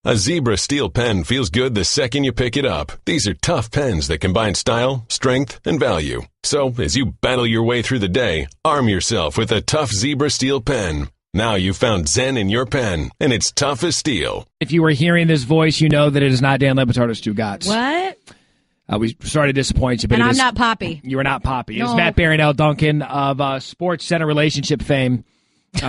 A Zebra steel pen feels good the second you pick it up. These are tough pens that combine style, strength, and value. So, as you battle your way through the day, arm yourself with a tough Zebra steel pen. Now you've found Zen in your pen, and it's tough as steel. If you were hearing this voice, you know that it is not Dan Batard or Stugotz. What? We sorry to disappoint you, but and I'm not Poppy. You are not Poppy. No. It's Matt Barrie Elle Duncan of Sports Center relationship fame.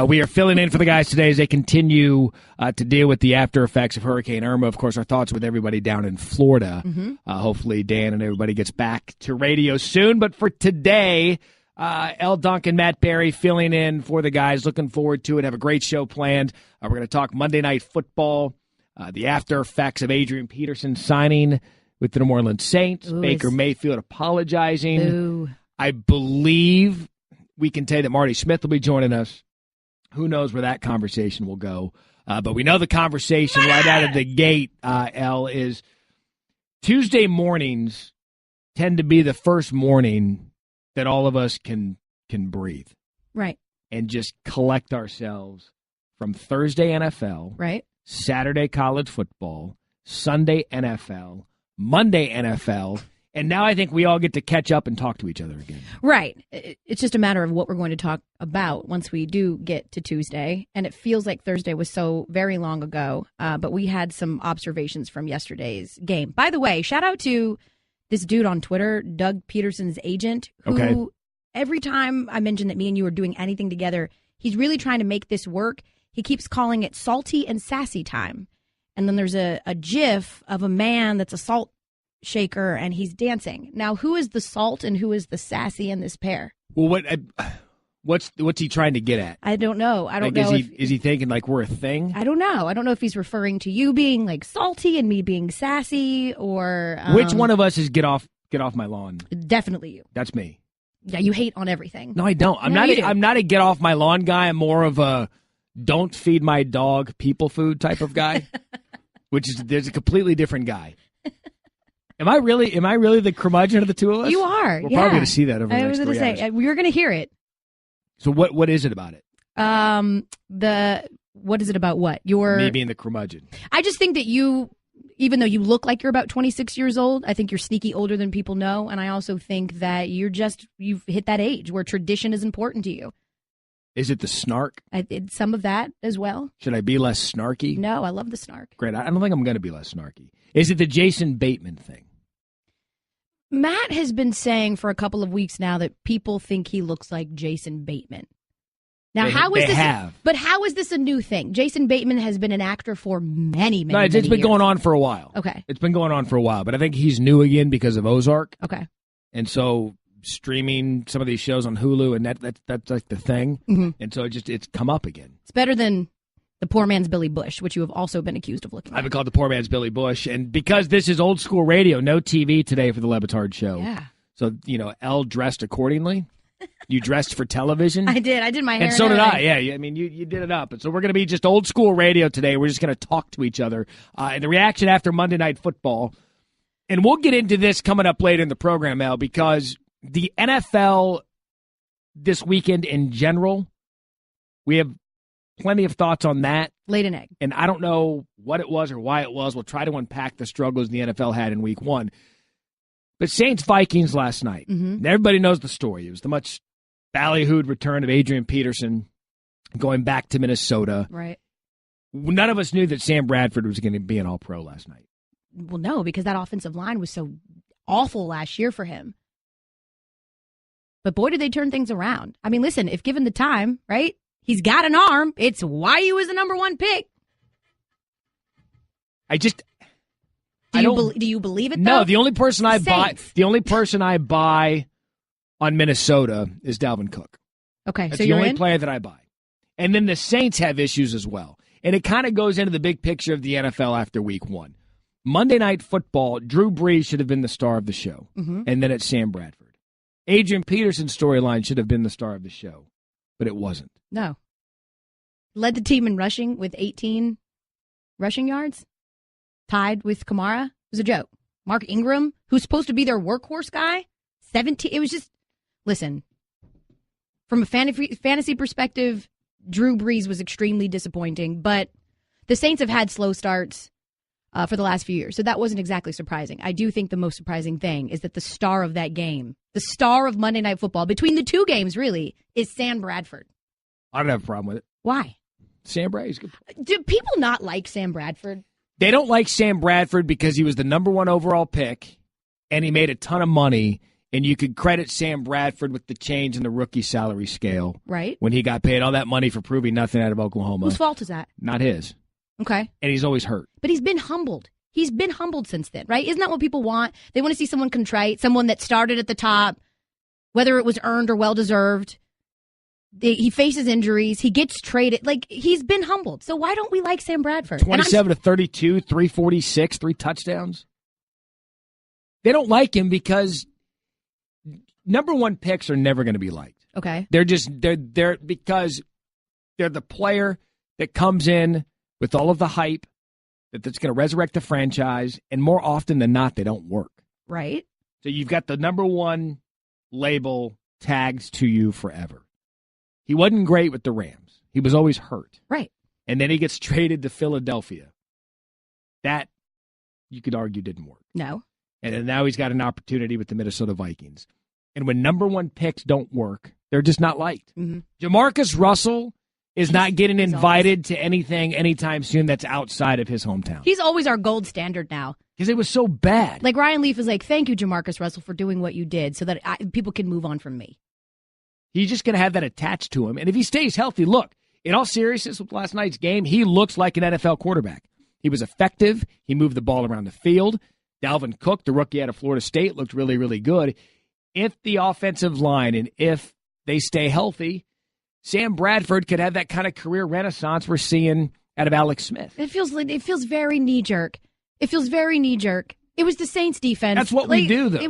We are filling in for the guys today as they continue to deal with the after effects of Hurricane Irma. Of course, our thoughts with everybody down in Florida. Mm-hmm. Hopefully, Dan and everybody gets back to radio soon. But for today, Elle Duncan, Matt Barrie filling in for the guys. Looking forward to it. Have a great show planned. We're going to talk Monday Night Football, the after effects of Adrian Peterson signing with the New Orleans Saints. Ooh, Baker Mayfield apologizing. Ooh. I believe we can tell you that Marty Smith will be joining us. Who knows where that conversation will go. But we know the conversation right out of the gate, Elle, is Tuesday mornings tend to be the first morning that all of us can breathe. Right. And just collect ourselves from Thursday NFL, right, Saturday college football, Sunday NFL, Monday NFL, and now I think we all get to catch up and talk to each other again. Right. It's just a matter of what we're going to talk about once we do get to Tuesday. And it feels like Thursday was so very long ago, but we had some observations from yesterday's game. By the way, shout out to this dude on Twitter, Doug Peterson's agent, who every time I mention that me and you are doing anything together, he's really trying to make this work. He keeps calling it salty and sassy time. And then there's a GIF of a man that's a salt shaker and he's dancing. Now, who is the salt and who is the sassy in this pair? Well, what's he trying to get at? I don't know. I don't know. Is he thinking like we're a thing? I don't know. I don't know if he's referring to you being like salty and me being sassy, or which one of us is get off my lawn? Definitely you. That's me. Yeah, you hate on everything. No, I don't. I'm not a get off my lawn guy. I'm more of a don't feed my dog people food type of guy. There's a completely different guy. Am I really the curmudgeon of the two of us? You are. We're probably going to see that over the next 3 hours. I was going to say, we're going to hear it. So what is it about it? What is it about what? Me being the curmudgeon. I just think that you, even though you look like you're about 26 years old, I think you're sneaky older than people know. And I also think that you've hit that age where tradition is important to you. Is it the snark? Some of that as well. Should I be less snarky? No, I love the snark. Great. I don't think I'm going to be less snarky. Is it the Jason Bateman thing? Matt has been saying for a couple of weeks now that people think he looks like Jason Bateman. Now, how is this a new thing? Jason Bateman has been an actor for many it's been years. Going on for a while. Okay. It's been going on for a while, but I think he's new again because of Ozark. Okay. And so streaming some of these shows on Hulu, and that's like the thing. Mm-hmm. And so it's come up again. It's better than the poor man's Billy Bush, which you have also been accused of looking at. I've been called the poor man's Billy Bush. And because this is old school radio, no TV today for the Le Batard show. Yeah. So, Elle dressed accordingly. You dressed for television. I did. I did my hair. And so did I. Yeah. I mean, you did it up. And so we're going to be just old school radio today. We're just going to talk to each other. And the reaction after Monday Night Football. And we'll get into this coming up later in the program, Al, because the NFL this weekend in general, we have plenty of thoughts on that. Laid an egg. And I don't know what it was or why it was. We'll try to unpack the struggles the NFL had in week one. But Saints-Vikings last night. Mm-hmm. Everybody knows the story. It was the much ballyhooed return of Adrian Peterson going back to Minnesota. Right. None of us knew that Sam Bradford was going to be an All-Pro last night. Well, no, because that offensive line was so awful last year for him. But boy, did they turn things around. I mean, listen, if given the time, right? He's got an arm. It's why he was the number one pick. Do you believe it, though? No, the only person I buy on Minnesota is Dalvin Cook. Okay, That's so you're the only in? player that I buy. And then the Saints have issues as well. And it kind of goes into the big picture of the NFL after week one. Monday Night Football, Drew Brees should have been the star of the show. Mm-hmm. And then it's Sam Bradford. Adrian Peterson's storyline should have been the star of the show. But it wasn't. No. Led the team in rushing with 18 rushing yards. Tied with Kamara. It was a joke. Mark Ingram, who's supposed to be their workhorse guy, 17. It was just, listen, from a fantasy perspective, Drew Brees was extremely disappointing. But the Saints have had slow starts. for the last few years. So that wasn't exactly surprising. I do think the most surprising thing is that the star of that game, the star of Monday Night Football, between the two games really, is Sam Bradford. I don't have a problem with it. Why? Sam Bradford's good. Do people not like Sam Bradford? They don't like Sam Bradford because he was the number 1 overall pick, and he made a ton of money, and you could credit Sam Bradford with the change in the rookie salary scale. Right. When he got paid all that money for proving nothing out of Oklahoma. Whose fault is that? Not his. Okay. And he's always hurt. But he's been humbled. He's been humbled since then, right? Isn't that what people want? They want to see someone contrite, someone that started at the top, whether it was earned or well-deserved. He faces injuries. He gets traded. Like, he's been humbled. So why don't we like Sam Bradford? 27 to 32, 346, 3 touchdowns. They don't like him because number 1 picks are never going to be liked. Okay. They're because they're the player that comes in with all of the hype that's going to resurrect the franchise, and more often than not, they don't work. Right. So you've got the number 1 label tags to you forever. He wasn't great with the Rams. He was always hurt. Right. And then he gets traded to Philadelphia. That, you could argue, didn't work. No. And then now he's got an opportunity with the Minnesota Vikings. And when number 1 picks don't work, they're just not liked. Mm-hmm. Jamarcus Russell is not getting invited to anything anytime soon that's outside of his hometown. He's always our gold standard now. Because it was so bad. Like, Ryan Leaf is like, thank you, Jamarcus Russell, for doing what you did so that people can move on from me. He's just going to have that attached to him. And if he stays healthy, look, in all seriousness with last night's game, he looks like an NFL quarterback. He was effective. He moved the ball around the field. Dalvin Cook, the rookie out of Florida State, looked really, really good. If the offensive line and if they stay healthy, Sam Bradford could have that kind of career renaissance we're seeing out of Alex Smith. It feels very knee-jerk. It feels very knee-jerk. It was the Saints defense. That's what we do, though.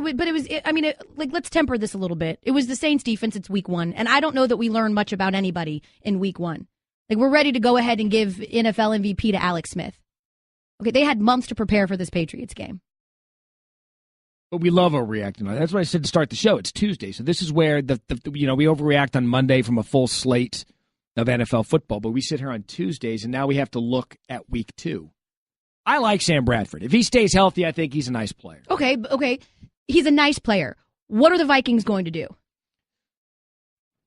Let's temper this a little bit. It was the Saints defense. It's week 1. And I don't know that we learn much about anybody in week 1. Like, we're ready to go ahead and give NFL MVP to Alex Smith. Okay, they had months to prepare for this Patriots game. But we love overreacting. That's what I said to start the show. It's Tuesday. So this is where we overreact on Monday from a full slate of NFL football. But we sit here on Tuesdays, and now we have to look at week 2. I like Sam Bradford. If he stays healthy, I think he's a nice player. Okay. He's a nice player. What are the Vikings going to do?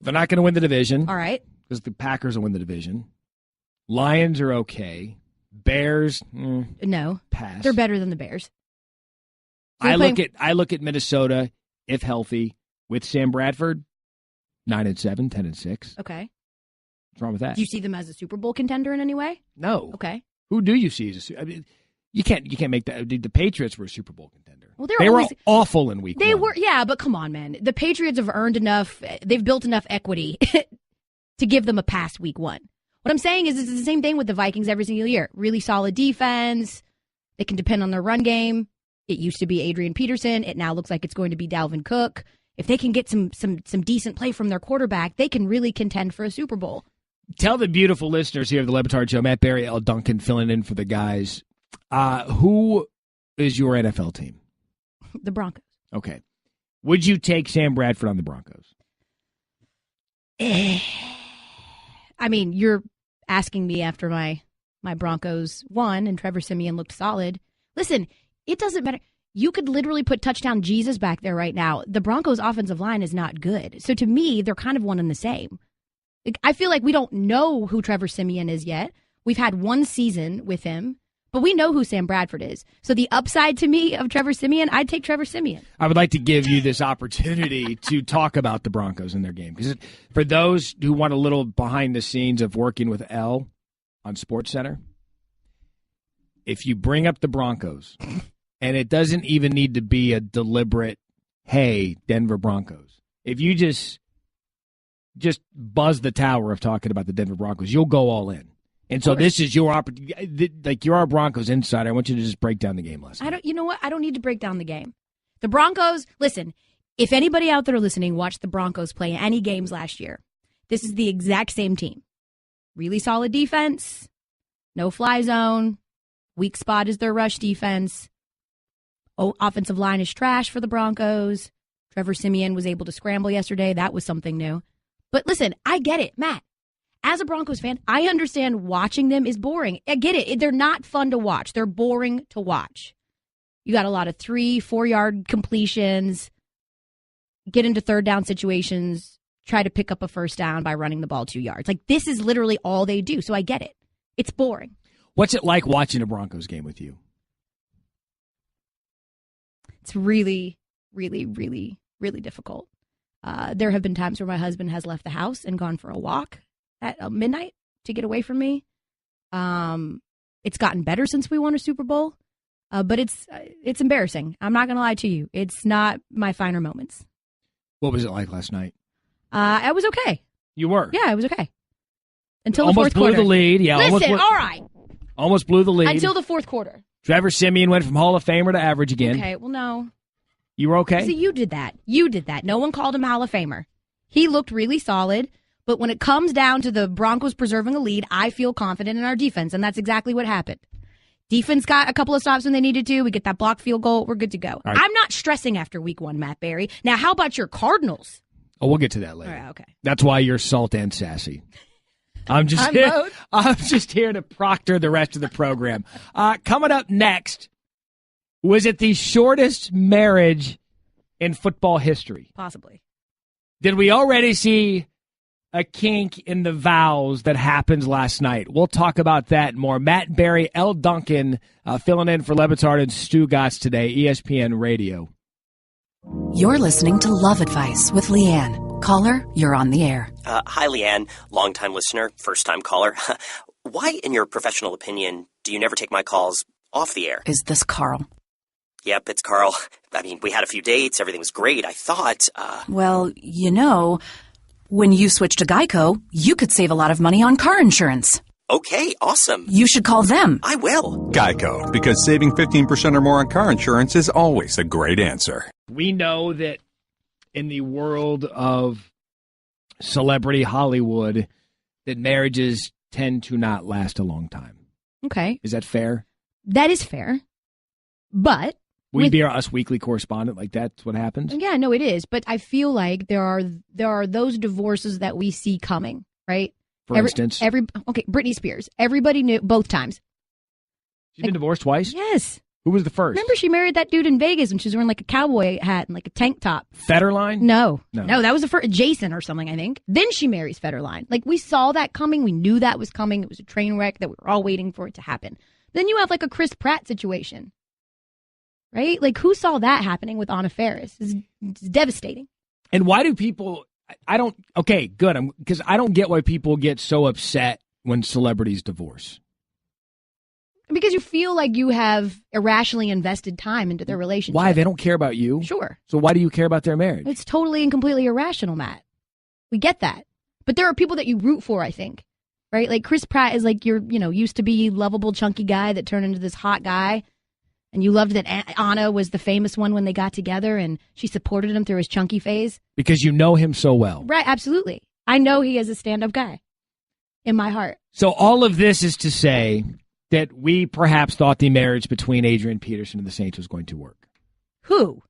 They're not going to win the division. All right. Because the Packers will win the division. Lions are okay. Bears, no. Pass. They're better than the Bears. So I look at Minnesota, if healthy, with Sam Bradford, 9-7, 10-6. Okay. What's wrong with that? Do you see them as a Super Bowl contender in any way? No. Okay. Who do you see as you can't make that. The Patriots were a Super Bowl contender. Well, they were awful in week 1. They were, yeah, but come on, man. The Patriots have earned enough. They've built enough equity to give them a pass week 1. What I'm saying is it's the same thing with the Vikings every single year. Really solid defense. They can depend on their run game. It used to be Adrian Peterson. It now looks like it's going to be Dalvin Cook. If they can get some decent play from their quarterback, they can really contend for a Super Bowl. Tell the beautiful listeners here of the Batard Show, Matt Barrie Elle Duncan filling in for the guys. Who is your NFL team? The Broncos. Okay. Would you take Sam Bradford on the Broncos? I mean, you're asking me after my Broncos won and Trevor Siemian looked solid. Listen, it doesn't matter. You could literally put touchdown Jesus back there right now. The Broncos' offensive line is not good. So to me, they're kind of one and the same. I feel like we don't know who Trevor Siemian is yet. We've had 1 season with him, but we know who Sam Bradford is. So the upside to me of Trevor Siemian, I'd take Trevor Siemian. I would like to give you this opportunity to talk about the Broncos and their game. Because for those who want a little behind the scenes of working with Elle on SportsCenter, if you bring up the Broncos, and it doesn't even need to be a deliberate, hey, Denver Broncos. If you just buzz the tower of talking about the Denver Broncos, you'll go all in. And so this is your opportunity. Like, you're our Broncos insider. I want you to just break down the game lesson. You know what? I don't need to break down the game. The Broncos, listen, if anybody out there listening watched the Broncos play any games last year, this is the exact same team. Really solid defense, no fly zone, weak spot is their rush defense. Offensive line is trash for the Broncos. Trevor Siemian was able to scramble yesterday. That was something new. But listen, I get it, Matt. as a Broncos fan, I understand watching them is boring. I get it. They're not fun to watch. They're boring to watch. You got a lot of 3-4 yard completions, get into third down situations, try to pick up a first down by running the ball 2 yards. Like, this is literally all they do. So I get it. It's boring. What's it like watching a Broncos game with you? It's really, really, really, really difficult. There have been times where my husband has left the house and gone for a walk at midnight to get away from me. It's gotten better since we won a Super Bowl, but it's embarrassing. I'm not going to lie to you. It's not my finer moments. What was it like last night? I was okay. You were? Yeah, I was okay. Until almost the fourth blew quarter. The lead. Yeah, Listen, all right. Almost blew the lead. Until the fourth quarter. Trevor Siemian went from Hall of Famer to average again. Okay, well, no. You were okay? See, you did that. You did that. No one called him Hall of Famer. He looked really solid, but when it comes down to the Broncos preserving a lead, I feel confident in our defense, and that's exactly what happened. Defense got a couple of stops when they needed to. We get that blocked field goal. We're good to go. Right. I'm not stressing after week 1, Matt Barrie. Now, how about your Cardinals? Oh, we'll get to that later. All right, okay. That's why you're salt and sassy. I'm just here to proctor the rest of the program. Coming up next, was it the shortest marriage in football history? Possibly. Did we already see a kink in the vows that happened last night? We'll talk about that and more. Barrie Elle Duncan filling in for Batard and Stugotz today, ESPN Radio. You're listening to Love Advice with Leanne. Caller, you're on the air. Hi, Leanne. Longtime listener, first-time caller. Why, in your professional opinion, do you never take my calls off the air? Is this Carl? Yep, it's Carl. I mean, we had a few dates. Everything was great. I thought, Well, when you switch to Geico, you could save a lot of money on car insurance. Okay, awesome. You should call them. I will. Geico, because saving 15% or more on car insurance is always a great answer. We know that in the world of celebrity Hollywood, that marriages tend to not last a long time. Okay. Is that fair? That is fair. But will you be our Us Weekly correspondent? Like, that's what happens? Yeah, no, it is. But I feel like there are those divorces that we see coming, right? For instance? Britney Spears. Everybody knew both times. She's been divorced twice? Yes. Who was the first? Remember she married that dude in Vegas when she was wearing like a cowboy hat and like a tank top. Federline? No, that was the first. Jason or something, I think. Then she marries Federline. Like, we saw that coming. We knew that was coming. It was a train wreck that we were all waiting for it to happen. Then you have like a Chris Pratt situation, right? Like, who saw that happening with Anna Faris? It's devastating. And why do people, okay, good. Because I don't get why people get so upset when celebrities divorce. Because you feel like you have irrationally invested time into their relationship. Why? They don't care about you? Sure. So why do you care about their marriage? It's totally and completely irrational, Matt. We get that. But there are people that you root for, I think. Right? Like, Chris Pratt is like your, used to be lovable, chunky guy that turned into this hot guy. And you loved that Anna was the famous one when they got together and she supported him through his chunky phase. Because you know him so well. Right, absolutely. I know he is a stand-up guy in my heart. So all of this is to say that we perhaps thought the marriage between Adrian Peterson and the Saints was going to work. Who?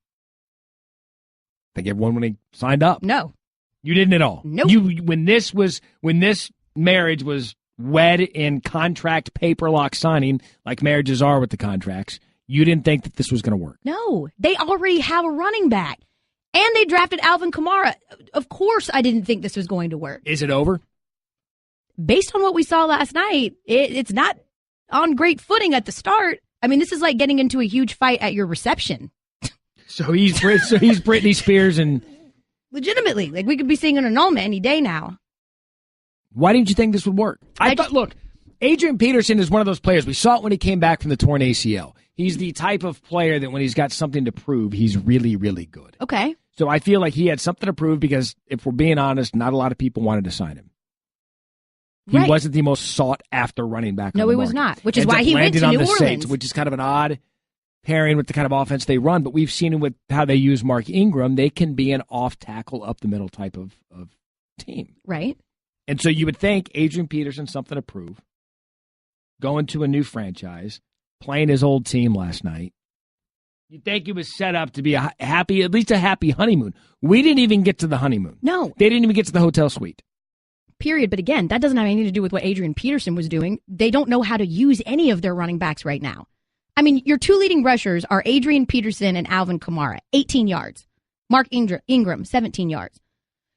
I think everyone when they signed up. No. You didn't at all. Nope. When this marriage was wed in contract paper lock signing, like marriages are with the contracts, you didn't think that this was going to work. No. They already have a running back. And they drafted Alvin Kamara. Of course I didn't think this was going to work. Is it over? Based on what we saw last night, it's not on great footing at the start. I mean, this is like getting into a huge fight at your reception. So he's Britney Spears and... Legitimately. Like, we could be seeing an annulment any day now. Why didn't you think this would work? I thought, look, Adrian Peterson is one of those players. We saw it when he came back from the torn ACL. He's the type of player that when he's got something to prove, he's really, really good. Okay. So I feel like he had something to prove because, if we're being honest, not a lot of people wanted to sign him. He wasn't the most sought-after running back on the market. No, he was not, which is why he went to New Orleans. Saints, which is kind of an odd pairing with the kind of offense they run, but we've seen it with how they use Mark Ingram. They can be an off-tackle, up-the-middle type of team. Right. And so you would think Adrian Peterson, something to prove, going to a new franchise, playing his old team last night. You'd think he was set up to be at least a happy honeymoon. We didn't even get to the honeymoon. No. They didn't even get to the hotel suite. period. But again, that doesn't have anything to do with what Adrian Peterson was doing. They don't know how to use any of their running backs right now. I mean, your two leading rushers are Adrian Peterson and Alvin Kamara, 18 yards. Mark Ingram, 17 yards.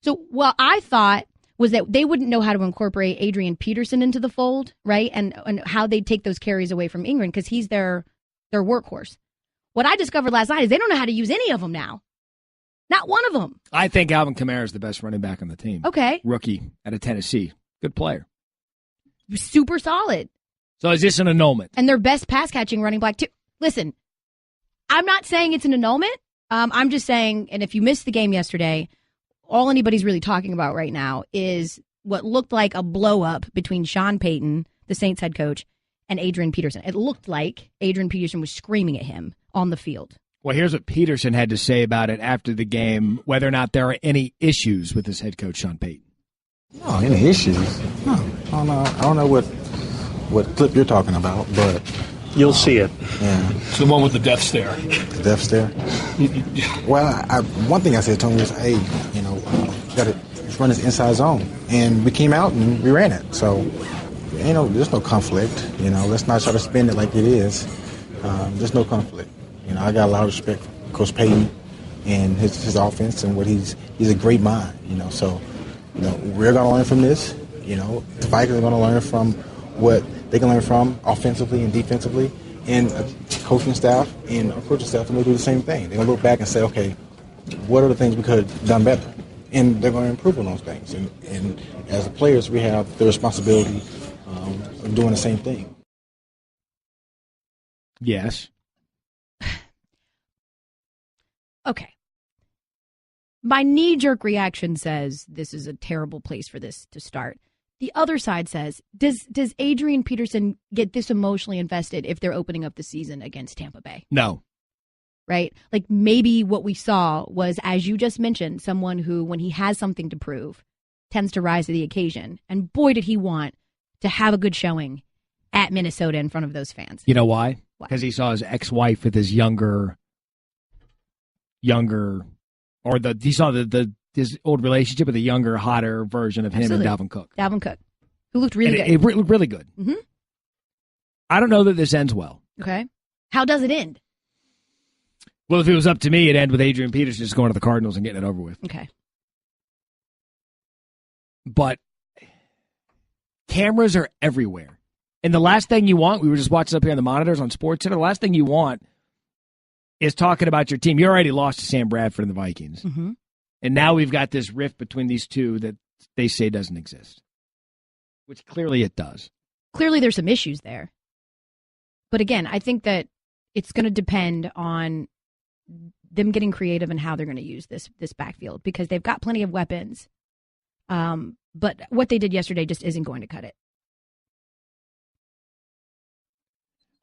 So what I thought was that they wouldn't know how to incorporate Adrian Peterson into the fold, right? And how they'd take those carries away from Ingram because he's their workhorse. What I discovered last night is they don't know how to use any of them now. Not one of them. I think Alvin Kamara is the best running back on the team. Okay. Rookie out of Tennessee. Good player. Super solid. So is this an annulment? And their best pass-catching running back, too. Listen, I'm not saying it's an annulment. I'm just saying, and if you missed the game yesterday, all anybody's really talking about right now is what looked like a blow-up between Sean Payton, the Saints head coach, and Adrian Peterson. It looked like Adrian Peterson was screaming at him on the field. Well, here's what Peterson had to say about it after the game, whether or not there are any issues with his head coach, Sean Payton. No, any issues? No. I don't know what clip you're talking about, but you'll see it. Yeah. It's the one with the death stare. The death stare? Well, one thing I said to him was, hey, got to run this inside zone. And we came out and we ran it. So, there's no conflict. Let's not try to spin it like it is. There's no conflict. I got a lot of respect for Coach Payton and his offense and what he's a great mind, So, we're going to learn from this. The Vikings are going to learn from what they can learn from offensively and defensively. And coaching staff and our coaching staff are going to do the same thing. They're going to look back and say, okay, what are the things we could have done better? And they're going to improve on those things. And as the players, we have the responsibility of doing the same thing. Yes. Okay. My knee-jerk reaction says this is a terrible place for this to start. The other side says, does Adrian Peterson get this emotionally invested if they're opening up the season against Tampa Bay? No. Right? Like maybe what we saw was, as you just mentioned, someone who, when he has something to prove, tends to rise to the occasion. And boy, did he want to have a good showing at Minnesota in front of those fans. You know why? Because he saw his ex-wife with his younger, or he saw his old relationship with a younger, hotter version of him and Dalvin Cook. Dalvin Cook, who looked really good. It looked really good. Mm-hmm. I don't know that this ends well. Okay. How does it end? Well, if it was up to me, it'd end with Adrian Peterson just going to the Cardinals and getting it over with. Okay. But cameras are everywhere. And the last thing you want, we were just watching up here on the monitors on SportsCenter, the last thing you want is talking about your team. You already lost to Sam Bradford and the Vikings. Mm-hmm. And now we've got this rift between these two that they say doesn't exist, which clearly it does. Clearly there's some issues there. But again, I think that it's going to depend on them getting creative and how they're going to use this backfield because they've got plenty of weapons. But what they did yesterday just isn't going to cut it.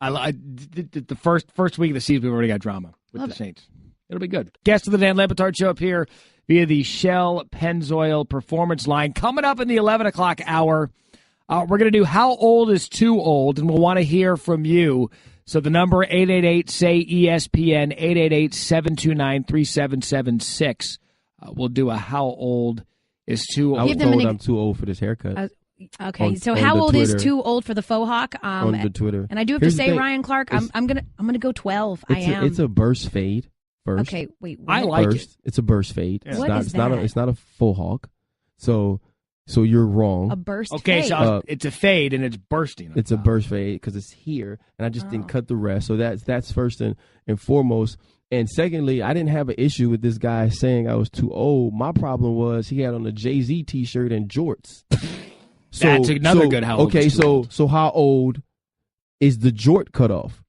The first week of the season, we've already got drama with the Saints. It'll be good. Guest of the Dan Le Batard Show up here via the Shell Pennzoil Performance Line. Coming up in the 11 o'clock hour, we're going to do How Old is Too Old, and we'll want to hear from you. So the number 888-SAY-ESPN, 888-729-3776. We'll do a How Old is Too Old. I was told I'm too old for this haircut. Okay, so how old is too old for the faux hawk? On the Twitter. And I do have to say, Ryan Clark, I'm gonna go 12. It's a burst fade first. Okay, wait. What? I like it. It's a burst fade. Yeah. It's not a faux hawk. So you're wrong. A burst fade. Okay, so it's a fade and it's bursting. It's a burst fade because it's here, and I just didn't cut the rest. So that's first and foremost. And secondly, I didn't have an issue with this guy saying I was too old. My problem was he had on a Jay-Z T-shirt and jorts. That's another good how old. Okay, so how old is the jort cutoff?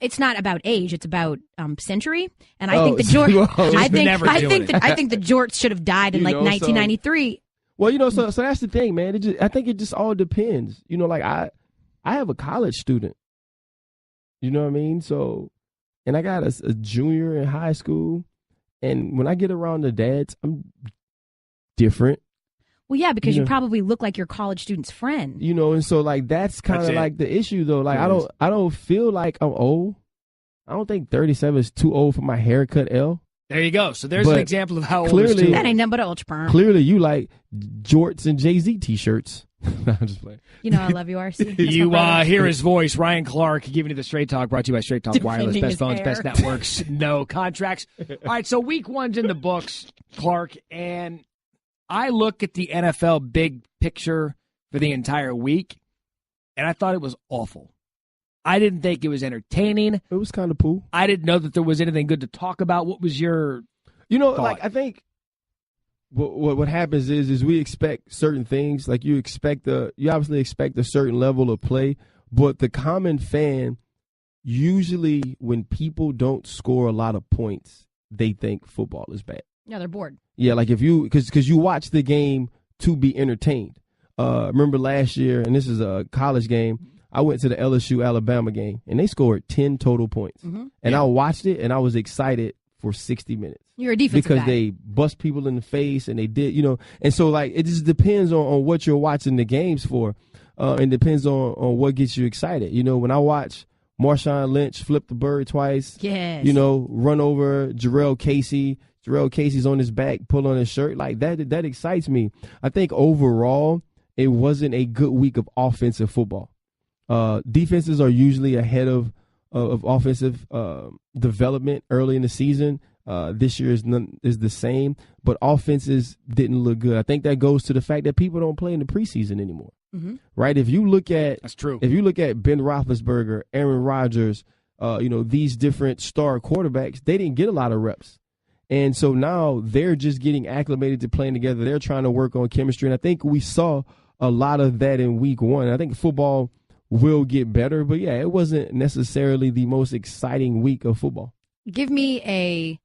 It's not about age; it's about century. And I think the jort. I think the jorts should have died in 1993. Well, so that's the thing, man. I think it just all depends. Like I have a college student. You know what I mean? So, and I got a junior in high school, and when I get around the dads, I'm different. Well, yeah, because you probably look like your college student's friend. And so like that's kind of like the issue though. Like I don't feel like I'm old. I don't think 37 is too old for my haircut, L. There you go. So there's an example of how clearly, old this that ain't nothing but old sperm. Clearly, you like jorts and Jay-Z T-shirts. I'm just playing. You know I love you, RC. You hear his voice. Ryan Clark giving you the Straight Talk, brought to you by Straight Talk Wireless. Best phones, best networks, no contracts. All right, so week 1's in the books, Clark, and I look at the NFL big picture for the entire week, and I thought it was awful. I didn't think it was entertaining. It was kind of poo. I didn't know that there was anything good to talk about. What was your thought? Like, I think what happens is we expect certain things. Like you obviously expect a certain level of play, but the common fan, usually when people don't score a lot of points, they think football is bad. Yeah, they're bored. Yeah, like because you watch the game to be entertained. Remember last year, and this is a college game, I went to the LSU-Alabama game, and they scored 10 total points. Mm-hmm. And I watched it, and I was excited for 60 minutes. You're a defensive because guy. They bust people in the face, and they did, And so, like, it just depends on what you're watching the games for, and depends on what gets you excited. When I watch Marshawn Lynch flip the bird twice, yes. Run over Jarrell Casey. Jarrell Casey's on his back, pull on his shirt. Like, that excites me. I think overall, it wasn't a good week of offensive football. Defenses are usually ahead of offensive development early in the season. This year is the same, but offenses didn't look good. I think that goes to the fact that people don't play in the preseason anymore, right? If you look at that's true. If you look at Ben Roethlisberger, Aaron Rodgers, these different star quarterbacks, they didn't get a lot of reps, and so now they're just getting acclimated to playing together. They're trying to work on chemistry, and I think we saw a lot of that in week 1. I think football will get better, but yeah, it wasn't necessarily the most exciting week of football. Give me a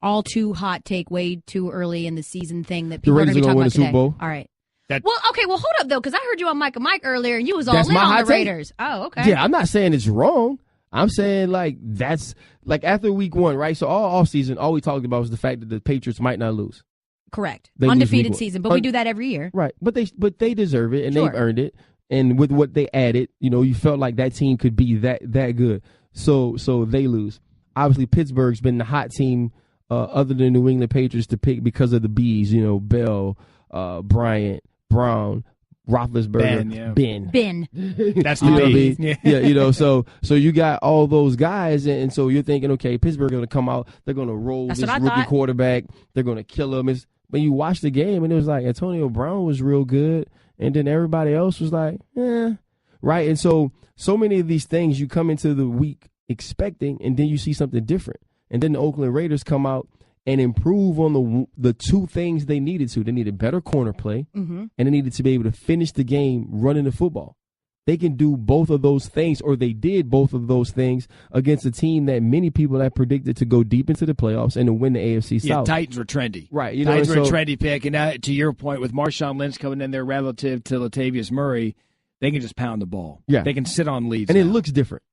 all too hot take, way too early in the season thing that people are going to be talking about today. All right. Well, hold up though, because I heard you on Mike and Mike earlier, and you was all in on the Raiders. Oh, okay. Yeah, I'm not saying it's wrong. I'm saying that's after week 1, right? So all offseason, all we talked about was the fact that the Patriots might not lose. Correct. Undefeated season, but we do that every year. Right, but they deserve it, and sure. They've earned it. And with what they added, you felt like that team could be that good. So they lose. Obviously, Pittsburgh's been the hot team other than New England Patriots to pick because of the Bs. Bell, Bryant, Brown, Roethlisberger, Ben. That's the B. Yeah, so you got all those guys, and so you're thinking, okay, Pittsburgh going to come out, they're going to roll this rookie quarterback, they're going to kill him. When you watch the game, and it was like Antonio Brown was real good. And then everybody else was like, right? And so many of these things you come into the week expecting, and then you see something different. And then the Oakland Raiders come out and improve on the two things they needed to. They needed better corner play, and they needed to be able to finish the game running the football. They can do both of those things, or they did both of those things against a team that many people had predicted to go deep into the playoffs and to win the AFC South. Yeah, Titans were trendy. Right. Titans were a trendy pick. And now, to your point, with Marshawn Lynch coming in there relative to Latavius Murray, they can just pound the ball. Yeah. They can sit on leads. And now. It looks different.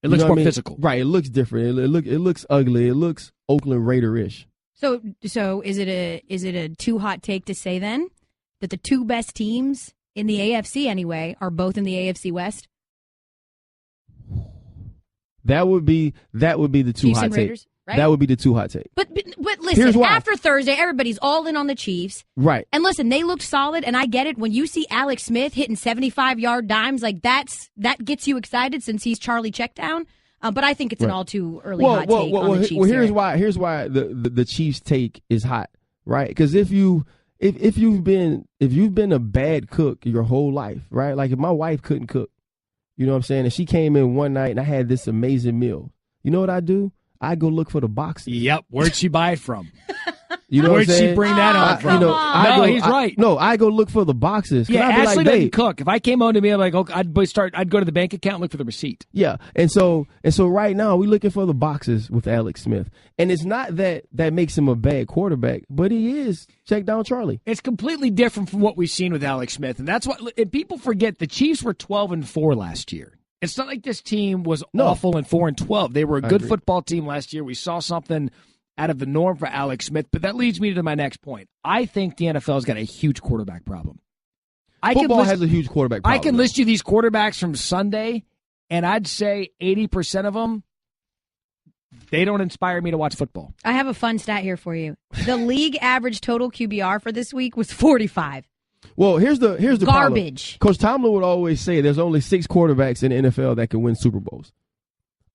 It looks more physical. Right. It looks different. It looks ugly. It looks Oakland Raider-ish. So is it a too hot take to say then that the two best teams in the AFC anyway are both in the AFC West? That would be the too hot take. Raiders, right? That would be the too hot take. But listen, after Thursday, everybody's all in on the Chiefs. Right. And listen, they looked solid, and I get it. When you see Alex Smith hitting 75-yard dimes, that gets you excited since he's Charlie Checkdown. But I think it's an all too early hot take on the Chiefs. Well, here's why the Chiefs take is hot, right? Because if you've been a bad cook your whole life, right? Like if my wife couldn't cook, you know what I'm saying? And she came in one night and I had this amazing meal. You know what I do? I go look for the boxes. Yep. Where'd she buy it from? You know Where'd what I'm saying? she bring that on from? He's right. I go look for the boxes. Yeah, I'd be Ashley like, doesn't cook. If I came home to me, I'm like, okay, I'd go to the bank account and look for the receipt. Yeah, and so right now we're looking for the boxes with Alex Smith, and it's not that makes him a bad quarterback, but he is check down Charlie. It's completely different from what we've seen with Alex Smith, and that's what people forget. The Chiefs were 12-4 last year. It's not like this team was awful and 4-12. They were a good football team last year. We saw something out of the norm for Alex Smith, but that leads me to my next point. I think the NFL's got a huge quarterback problem. Football has a huge quarterback problem. I can list you these quarterbacks from Sunday, and I'd say 80% of them they don't inspire me to watch football. I have a fun stat here for you. The league average total QBR for this week was 45. Well, here's the garbage. Coach Tomlin would always say there's only 6 quarterbacks in the NFL that can win Super Bowls.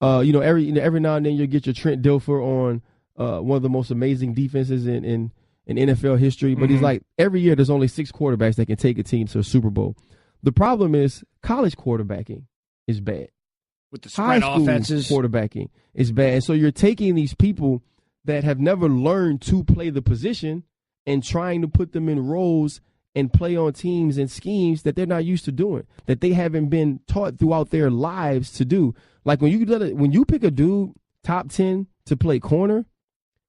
Every now and then you'll get your Trent Dilfer on one of the most amazing defenses in NFL history. But he's like, every year there's only 6 quarterbacks that can take a team to a Super Bowl. The problem is college quarterbacking is bad. With the spread High school offenses. quarterbacking is bad. And so you're taking these people that have never learned to play the position and trying to put them in roles and play on teams and schemes that they're not used to doing, that they haven't been taught throughout their lives to do. Like when you pick a dude top 10 to play corner,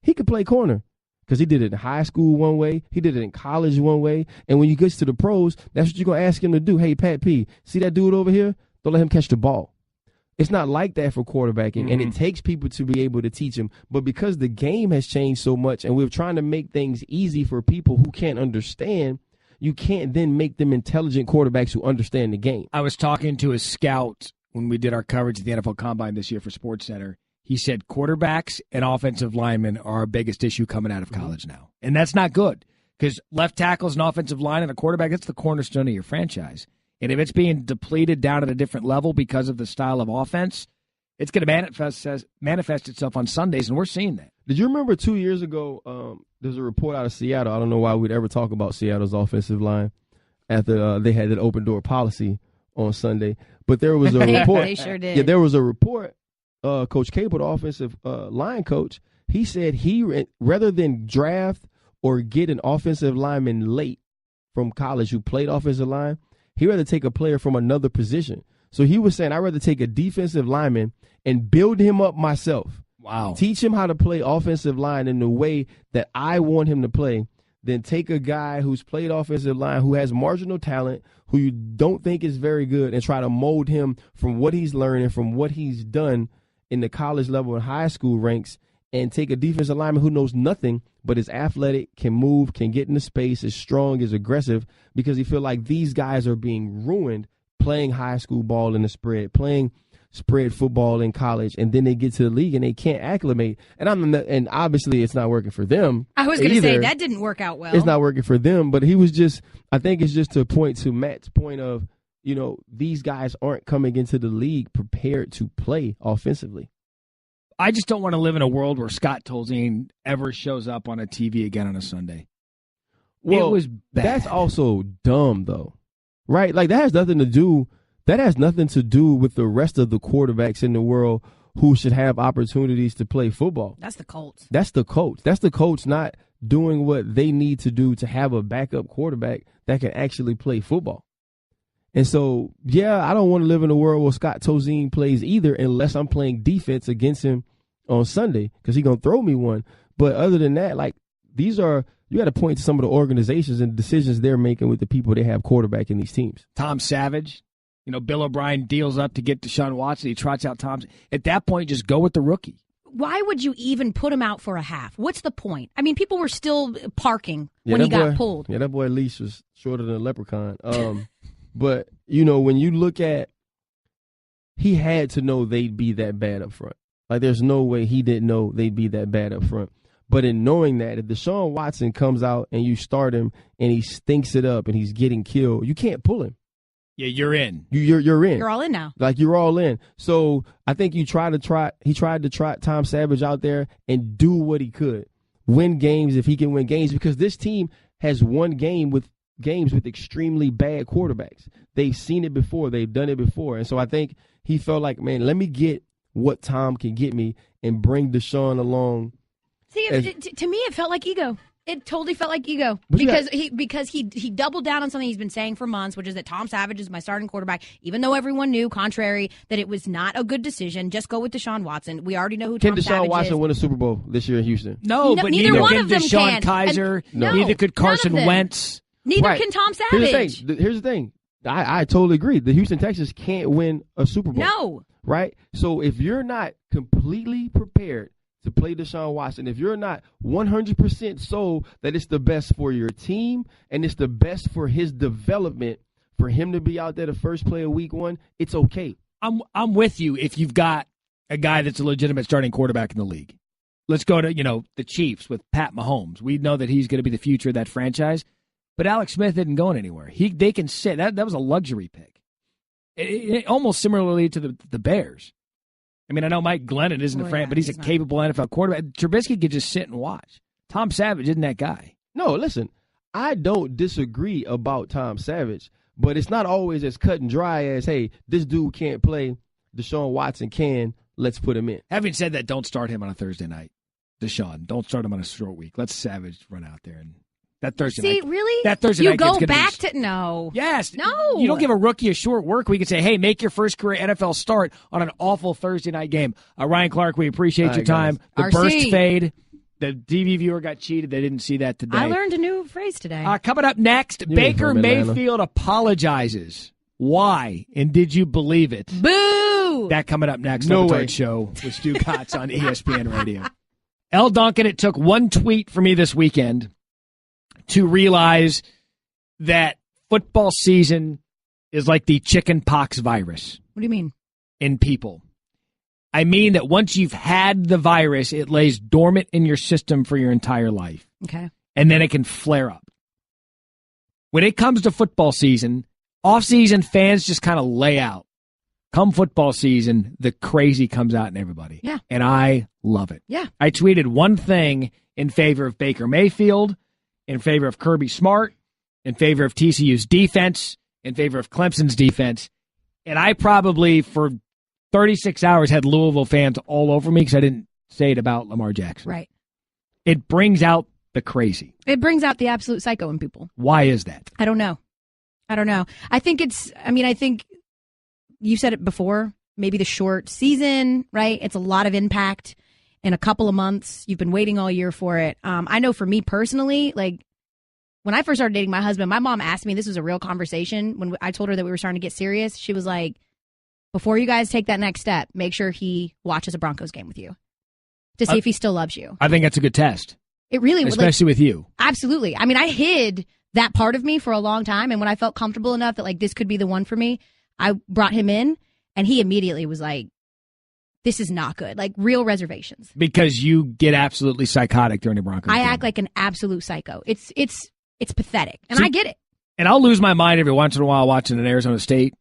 he could play corner because he did it in high school one way, he did it in college one way, and when you get to the pros, that's what you're going to ask him to do. Hey, Pat P, see that dude over here? Don't let him catch the ball. It's not like that for quarterbacking, and it takes people to be able to teach him. But because the game has changed so much and we're trying to make things easy for people who can't understand, you can't then make them intelligent quarterbacks who understand the game. I was talking to a scout when we did our coverage of the NFL Combine this year for SportsCenter. He said quarterbacks and offensive linemen are our biggest issue coming out of college now. And that's not good because left tackles and offensive line and a quarterback, that's the cornerstone of your franchise. And if it's being depleted down at a different level because of the style of offense, it's going to manifest itself on Sundays, and we're seeing that. Did you remember 2 years ago, there's a report out of Seattle. I don't know why we'd ever talk about Seattle's offensive line after they had that open door policy on Sunday. But there was a report. They sure did. Yeah, there was a report. Coach Cable, the offensive line coach, he said rather than draft or get an offensive lineman late from college who played offensive line, he'd rather take a player from another position. So he was saying, I'd rather take a defensive lineman and build him up myself. Wow. Teach him how to play offensive line in the way that I want him to play, then take a guy who's played offensive line, who has marginal talent, who you don't think is very good, and try to mold him from what he's learning, from what he's done in the college level and high school ranks, and take a defensive lineman who knows nothing but is athletic, can move, can get into space, is strong, is aggressive, because he feel like these guys are being ruined playing high school ball in the spread, playing spread football in college, and then they get to the league and they can't acclimate. And obviously it's not working for them. I was going to say that didn't work out well. It's not working for them, but I think it's just to point to Matt's point of, these guys aren't coming into the league prepared to play offensively. I just don't want to live in a world where Scott Tolzien ever shows up on a TV again on a Sunday. Well, it was bad. That's also dumb, though, right? Like that has nothing to do with the rest of the quarterbacks in the world who should have opportunities to play football. That's the Colts. That's the coach not doing what they need to do to have a backup quarterback that can actually play football. And so, yeah, I don't want to live in a world where Scott Tolzien plays either unless I'm playing defense against him on Sunday because he's going to throw me one. But other than that, like you got to point to some of the organizations and decisions they're making with the people they have quarterback in these teams. Tom Savage, Bill O'Brien deals up to get Deshaun Watson. He trots out Tom. At that point, just go with the rookie. Why would you even put him out for a half? What's the point? I mean, people were still parking when he got pulled. Yeah, that boy leash was shorter than a leprechaun. But, when you look at, he had to know they'd be that bad up front. Like, there's no way he didn't know they'd be that bad up front. But in knowing that, if Deshaun Watson comes out and you start him and he stinks it up and he's getting killed, you can't pull him. Yeah, you're in. You're in. You're all in now. Like, you're all in. So I think he tried to trot Tom Savage out there and do what he could. Win games if he can win games, because this team has won games with extremely bad quarterbacks. They've seen it before. They've done it before. And so I think he felt like, man, let me get what Tom can get me and bring Deshaun along. See, to me, it felt like ego. It totally felt like ego because he doubled down on something he's been saying for months, which is that Tom Savage is my starting quarterback, even though everyone knew, contrary, that it was not a good decision. Just go with Deshaun Watson. We already know who Tom Savage is. Can Deshaun Watson win a Super Bowl this year in Houston? No, but neither can Deshaun Kaiser. Neither could Carson Wentz. Neither can Tom Savage. Here's the thing. I totally agree. The Houston Texans can't win a Super Bowl. No. Right? So if you're not completely prepared to play Deshaun Watson, if you're not 100% sold that it's the best for your team and it's the best for his development, for him to be out there the first play of week one, it's okay. I'm with you if you've got a guy that's a legitimate starting quarterback in the league. Let's go to, the Chiefs with Pat Mahomes. We know that he's going to be the future of that franchise. But Alex Smith isn't going anywhere. They can sit. That was a luxury pick. Almost similarly to the Bears. I mean, I know Mike Glennon isn't a fan, but he's a capable NFL quarterback. Trubisky could just sit and watch. Tom Savage isn't that guy. No, listen, I don't disagree about Tom Savage, but it's not always as cut and dry as, hey, this dude can't play, Deshaun Watson can, let's put him in. Having said that, don't start him on a Thursday night. Deshaun, don't start him on a short week. Let Savage run out there and that Thursday night. See, really? That Thursday you night go back to no. Yes. No. You don't give a rookie a short work week and say, hey, make your first career NFL start on an awful Thursday night game. Ryan Clark, we appreciate your time. Guys. The RC. burst fade. The TV viewer got cheated. They didn't see that today. I learned a new phrase today. Coming up next, Baker Mayfield apologizes. Why? And did you believe it? Boo! That coming up next No on the way. Batard Show with Stugotz on ESPN Radio. Elle Duncan, it took one tweet for me this weekend to realize that football season is like the chicken pox virus. What do you mean? In people. I mean that once you've had the virus, it lays dormant in your system for your entire life. Okay. And then it can flare up. When it comes to football season, off-season fans just kind of lay out. Come football season, the crazy comes out in everybody. Yeah. And I love it. Yeah. I tweeted one thing in favor of Baker Mayfield, in favor of Kirby Smart, in favor of TCU's defense, in favor of Clemson's defense. And I probably, for 36 hours, had Louisville fans all over me because I didn't say it about Lamar Jackson. Right. It brings out the crazy. It brings out the absolute psycho in people. Why is that? I don't know. I think I think you said it before, maybe the short season, right? It's a lot of impact in a couple of months. You've been waiting all year for it. I know for me personally, like when I first started dating my husband, my mom asked me, this was a real conversation. When I told her that we were starting to get serious, she was like, before you guys take that next step, make sure he watches a Broncos game with you to see if he still loves you. I think that's a good test. It really was. Especially with you. Absolutely. I mean, I hid that part of me for a long time. And when I felt comfortable enough that like this could be the one for me, I brought him in and he immediately was like, this is not good. Like real reservations. Because you get absolutely psychotic during the Broncos game. I act like an absolute psycho. It's pathetic. And I get it. And I'll lose my mind every once in a while watching an Arizona State.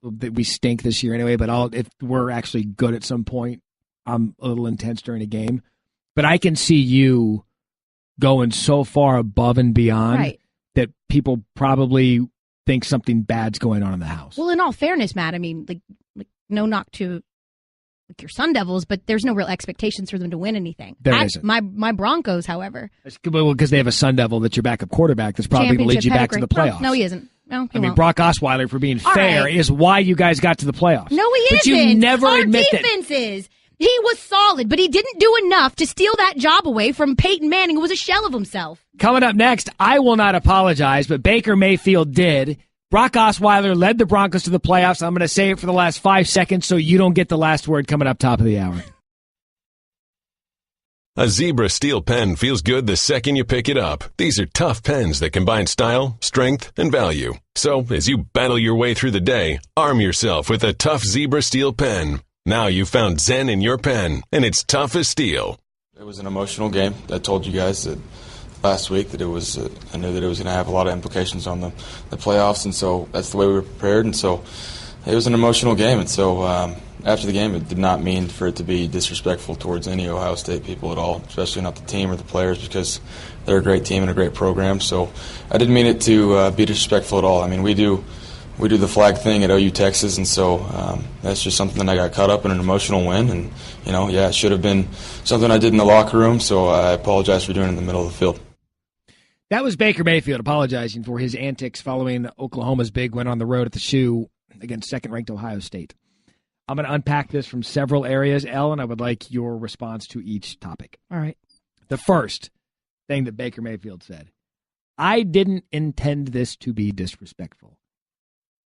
We stink this year anyway, but if we're actually good at some point, I'm a little intense during a game. But I can see you going so far above and beyond that people probably think something bad's going on in the house. Well, in all fairness, Matt, I mean, like no knock to your Sun Devils, but there's no real expectations for them to win anything. There isn't. My Broncos, however. Because they have a Sun Devil that's your backup quarterback that's probably going to lead you back to the playoffs. No, he isn't. No, he won't. Brock Osweiler, for being fair, is why you guys got to the playoffs. No, he but isn't. You never Our admit defense is. He was solid, but he didn't do enough to steal that job away from Peyton Manning, who was a shell of himself. Coming up next, I will not apologize, but Baker Mayfield did. Brock Osweiler led the Broncos to the playoffs. I'm going to say it for the last 5 seconds so you don't get the last word coming up top of the hour. A Zebra steel pen feels good the second you pick it up. These are tough pens that combine style, strength, and value. So, as you battle your way through the day, arm yourself with a tough Zebra steel pen. Now you've found Zen in your pen, and it's tough as steel. It was an emotional game. I told you guys that last week that it was. I knew that it was going to have a lot of implications on the playoffs, and so that's the way we were prepared. And so it was an emotional game. And so after the game, it did not mean for it to be disrespectful towards any Ohio State people at all, especially not the team or the players, because they're a great team and a great program. So I didn't mean it to be disrespectful at all. I mean, we do the flag thing at OU Texas, and so that's just something that I got caught up in, an emotional win. And, it should have been something I did in the locker room, so I apologize for doing it in the middle of the field. That was Baker Mayfield apologizing for his antics following Oklahoma's big win on the road at the Shoe against second-ranked Ohio State. I'm going to unpack this from several areas, Ellen. I would like your response to each topic. All right. The first thing that Baker Mayfield said, I didn't intend this to be disrespectful.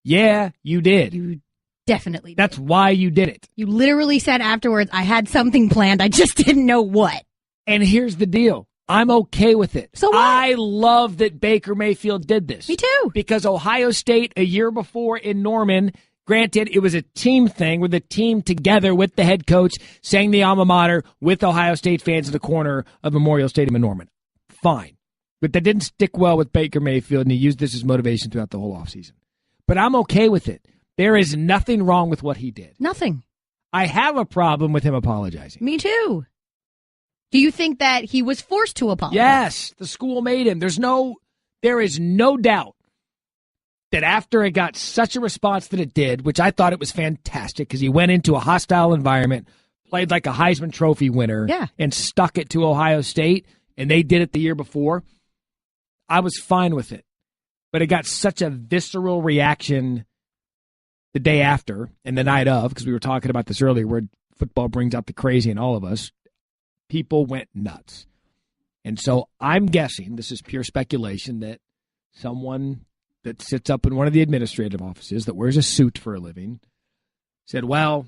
Yeah, you did. You definitely did. That's why you did it. You literally said afterwards, I had something planned. I just didn't know what. And here's the deal. I'm okay with it. So what? I love that Baker Mayfield did this. Me too. Because Ohio State, a year before in Norman, Granted, it was a team thing with the team together with the head coach sang the alma mater with Ohio State fans in the corner of Memorial Stadium in Norman. Fine. But that didn't stick well with Baker Mayfield, and he used this as motivation throughout the whole offseason. But I'm okay with it. There is nothing wrong with what he did. Nothing. I have a problem with him apologizing. Me too. Do you think that he was forced to apologize? Yes, the school made him. There is no doubt that after it got such a response that it did, which I thought it was fantastic because he went into a hostile environment, played like a Heisman Trophy winner, and stuck it to Ohio State, and they did it the year before, I was fine with it. But it got such a visceral reaction the day after and the night of, because we were talking about this earlier, where football brings out the crazy in all of us. People went nuts. And so I'm guessing, this is pure speculation, that someone that sits up in one of the administrative offices that wears a suit for a living said, well,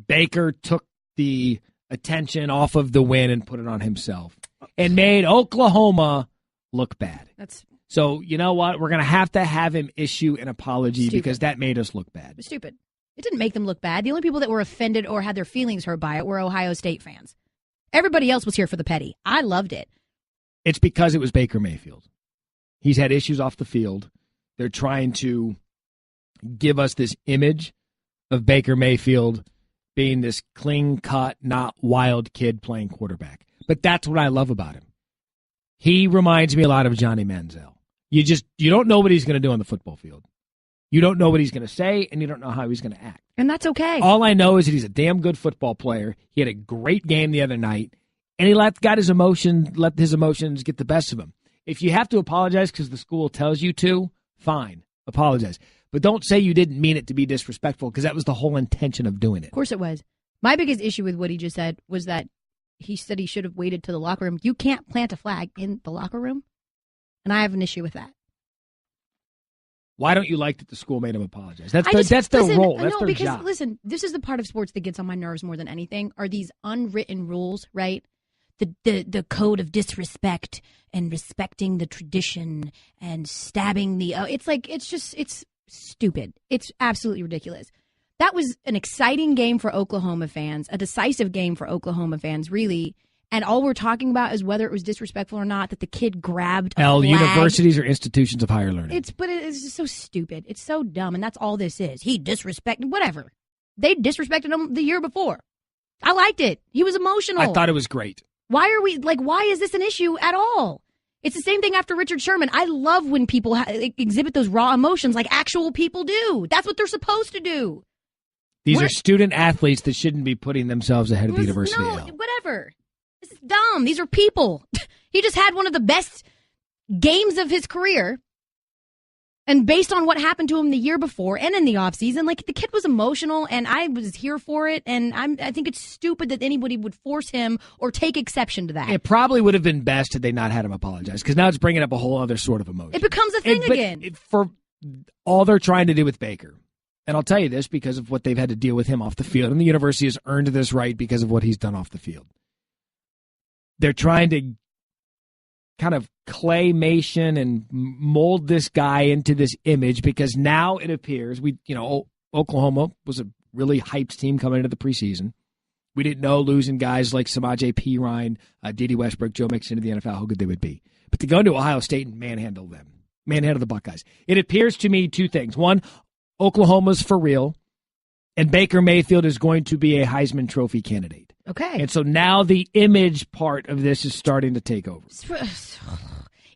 Baker took the attention off of the win and put it on himself and made Oklahoma look bad. So you know what? We're going to have him issue an apology because that made us look bad. Stupid. It didn't make them look bad. The only people that were offended or had their feelings hurt by it were Ohio State fans. Everybody else was here for the petty. I loved it. It's because it was Baker Mayfield. He's had issues off the field. They're trying to give us this image of Baker Mayfield being this clean-cut, not wild kid playing quarterback. But that's what I love about him. He reminds me a lot of Johnny Manziel. You don't know what he's going to do on the football field. You don't know what he's going to say, and you don't know how he's going to act. And that's okay. All I know is that he's a damn good football player. He had a great game the other night, and he let his emotions get the best of him. If you have to apologize because the school tells you to, fine, apologize. But don't say you didn't mean it to be disrespectful, because that was the whole intention of doing it. Of course it was. My biggest issue with what he just said was that he said he should have waited to the locker room. You can't plant a flag in the locker room, and I have an issue with that. Why don't you like that the school made him apologize? That's their role. That's their job. Listen, this is the part of sports that gets on my nerves more than anything, are these unwritten rules, right? The code of disrespect and respecting the tradition and stabbing the... it's stupid. It's absolutely ridiculous. That was an exciting game for Oklahoma fans, a decisive game for Oklahoma fans, really. And all we're talking about is whether it was disrespectful or not, that the kid grabbed a flag. Universities are institutions of higher learning. It's just so stupid. It's so dumb, and that's all this is. He disrespected, whatever. They disrespected him the year before. I liked it. He was emotional. I thought it was great. Why is this an issue at all? It's the same thing after Richard Sherman. I love when people exhibit those raw emotions like actual people do. That's what they're supposed to do. These are student athletes that shouldn't be putting themselves ahead of the University No, of Hell. Whatever. This is dumb. These are people. He just had one of the best games of his career. And based on what happened to him the year before and in the offseason, the kid was emotional, and I was here for it. And I think it's stupid that anybody would force him or take exception to that. It probably would have been best had they not had him apologize, because now it's bringing up a whole other sort of emotion. It becomes a thing again. For all they're trying to do with Baker. And I'll tell you this because of what they've had to deal with him off the field. And the university has earned this right because of what he's done off the field. They're trying to kind of claymation and mold this guy into this image, because now it appears Oklahoma was a really hyped team coming into the preseason. We didn't know, losing guys like Samaje Perine, Dede Westbrook, Joe Mixon into the NFL, how good they would be. But to go into Ohio State and manhandle the Buckeyes. It appears to me two things. One, Oklahoma's for real, and Baker Mayfield is going to be a Heisman Trophy candidate. Okay. And so now the image part of this is starting to take over.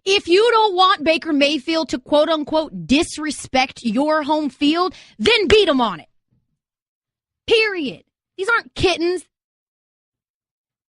If you don't want Baker Mayfield to quote-unquote disrespect your home field, then beat him on it. Period. These aren't kittens.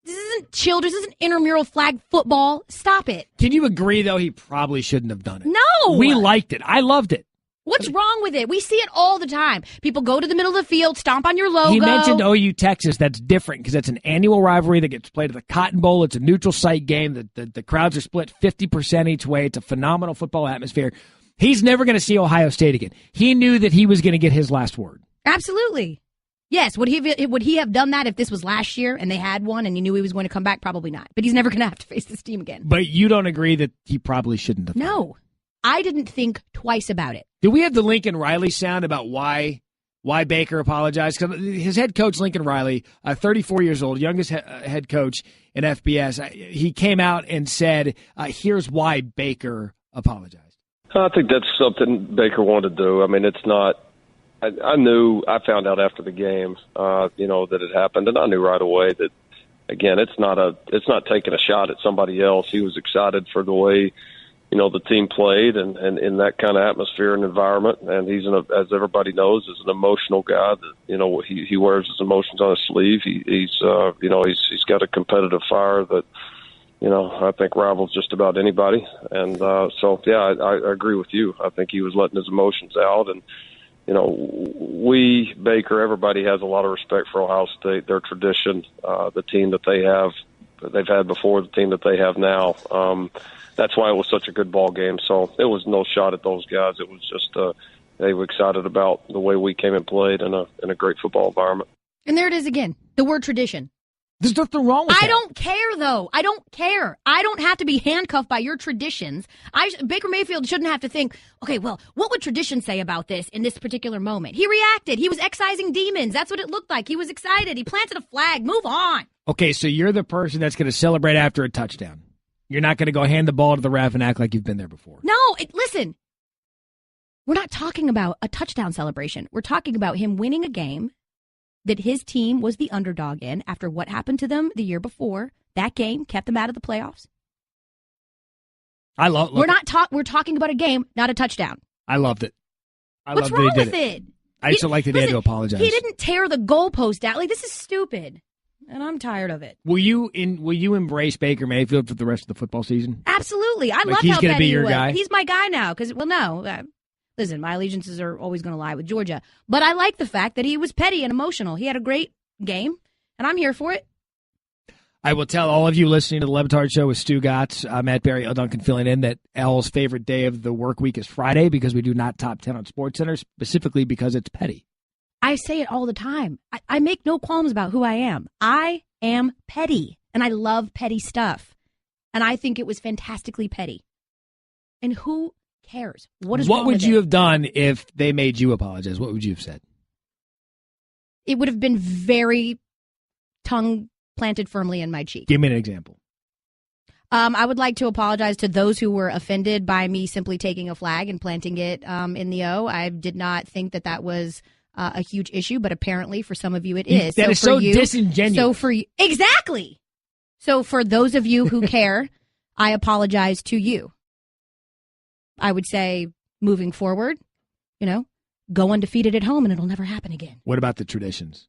This isn't children. This isn't intramural flag football. Stop it. Can you agree, though, he probably shouldn't have done it? No. We liked it. I loved it. What's wrong with it? We see it all the time. People go to the middle of the field, stomp on your logo. He mentioned OU Texas. That's different because it's an annual rivalry that gets played at the Cotton Bowl. It's a neutral site game. The crowds are split 50% each way. It's a phenomenal football atmosphere. He's never going to see Ohio State again. He knew that he was going to get his last word. Absolutely. Yes. Would he have done that if this was last year and they had one and he knew he was going to come back? Probably not. But he's never going to have to face this team again. But you don't agree that he probably shouldn't have? No. I didn't think twice about it. Do we have the Lincoln Riley sound about why why Baker apologized. 'Cause his head coach, Lincoln Riley, 34 years old, youngest head coach in FBS, he came out and said, here's why Baker apologized. I think that's something Baker wanted to do. I mean, it's not – I found out after the game, that it happened, and I knew right away that, again, it's not taking a shot at somebody else. He was excited for the way – the team played and in that kind of atmosphere and environment. And he's, as everybody knows, is an emotional guy that, he wears his emotions on his sleeve. He's got a competitive fire that, I think rivals just about anybody. And I agree with you. I think he was letting his emotions out. And, Baker, everybody has a lot of respect for Ohio State, their tradition, the team that they've had before, the team that they have now. That's why it was such a good ball game. So it was no shot at those guys. It was just they were excited about the way we came and played in a great football environment. And there it is again, the word tradition. There's nothing wrong with that. I don't care, though. I don't care. I don't have to be handcuffed by your traditions. Baker Mayfield shouldn't have to think, okay, well, what would tradition say about this in this particular moment? He reacted. He was excising demons. That's what it looked like. He was excited. He planted a flag. Move on. Okay, so you're the person that's going to celebrate after a touchdown. You're not going to go hand the ball to the ref and act like you've been there before. No, listen. We're not talking about a touchdown celebration. We're talking about him winning a game that his team was the underdog in after what happened to them the year before. That game kept them out of the playoffs. We're talking about a game, not a touchdown. I loved it. What's wrong with it? I just like that he had to apologize. He didn't tear the goalpost out. Like, this is stupid. And I'm tired of it. Will you embrace Baker Mayfield for the rest of the football season? Absolutely. I love he's how gonna petty be your he was. guy? He's my guy now. Listen, my allegiances are always going to lie with Georgia. But I like the fact that he was petty and emotional. He had a great game, and I'm here for it. I will tell all of you listening to the Batard Show with Stugotz, I'm Barrie Elle Duncan filling in, that Elle's favorite day of the work week is Friday because we do not top 10 on SportsCenter, specifically because it's petty. I say it all the time. I make no qualms about who I am. I am petty, and I love petty stuff. And I think it was fantastically petty. And who cares? What would you have done if they made you apologize? What would you have said? It would have been very tongue planted firmly in my cheek. Give me an example. I would like to apologize to those who were offended by me simply taking a flag and planting it in the O. I did not think that was a huge issue, but apparently for some of you it is. That is so disingenuous. So for you, exactly. So for those of you who care, I apologize to you. I would say moving forward, go undefeated at home and it'll never happen again. What about the traditions?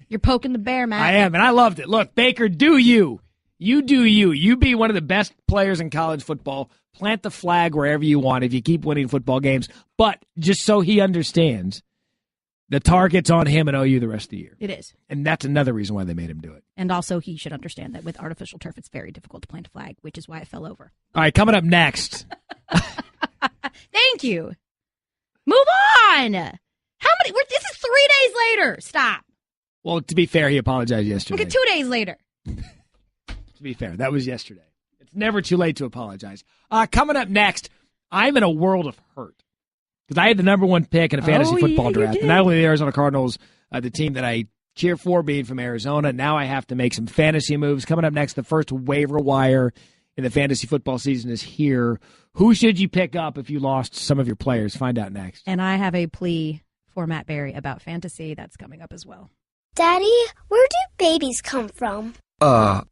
You're poking the bear, man. I am, and I loved it. Look, Baker, do you. You do you. You be one of the best players in college football. Plant the flag wherever you want if you keep winning football games. But just so he understands, the target's on him and OU the rest of the year. It is. And that's another reason why they made him do it. And also he should understand that with artificial turf, it's very difficult to plant a flag, which is why it fell over. All right, coming up next. Thank you. Move on. This is 3 days later. Stop. Well, to be fair, he apologized yesterday. Okay, 2 days later. To be fair, that was yesterday. It's never too late to apologize. Coming up next, I'm in a world of hurt. Because I had the number one pick in a fantasy football draft. And not only the Arizona Cardinals, the team that I cheer for being from Arizona, now I have to make some fantasy moves. Coming up next, the first waiver wire in the fantasy football season is here. Who should you pick up if you lost some of your players? Find out next. And I have a plea for Matt Barrie about fantasy. That's coming up as well. Daddy, where do babies come from? Honey?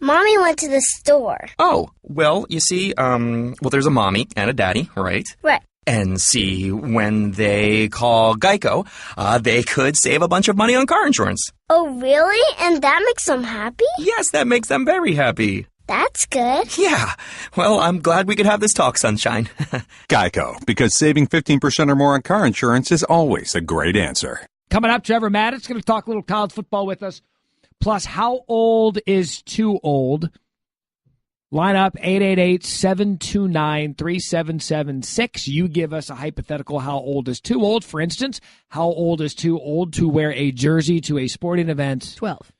Mommy went to the store. Oh, well, you see, there's a mommy and a daddy, right? Right. And see, when they call Geico, they could save a bunch of money on car insurance. Oh, really? And that makes them happy? Yes, that makes them very happy. That's good. Yeah. Well, I'm glad we could have this talk, sunshine. Geico, because saving 15% or more on car insurance is always a great answer. Coming up, Trevor Matich going to talk a little college football with us. Plus, how old is too old? Line up 888-729-3776. You give us a hypothetical how old is too old. For instance, how old is too old to wear a jersey to a sporting event? 12.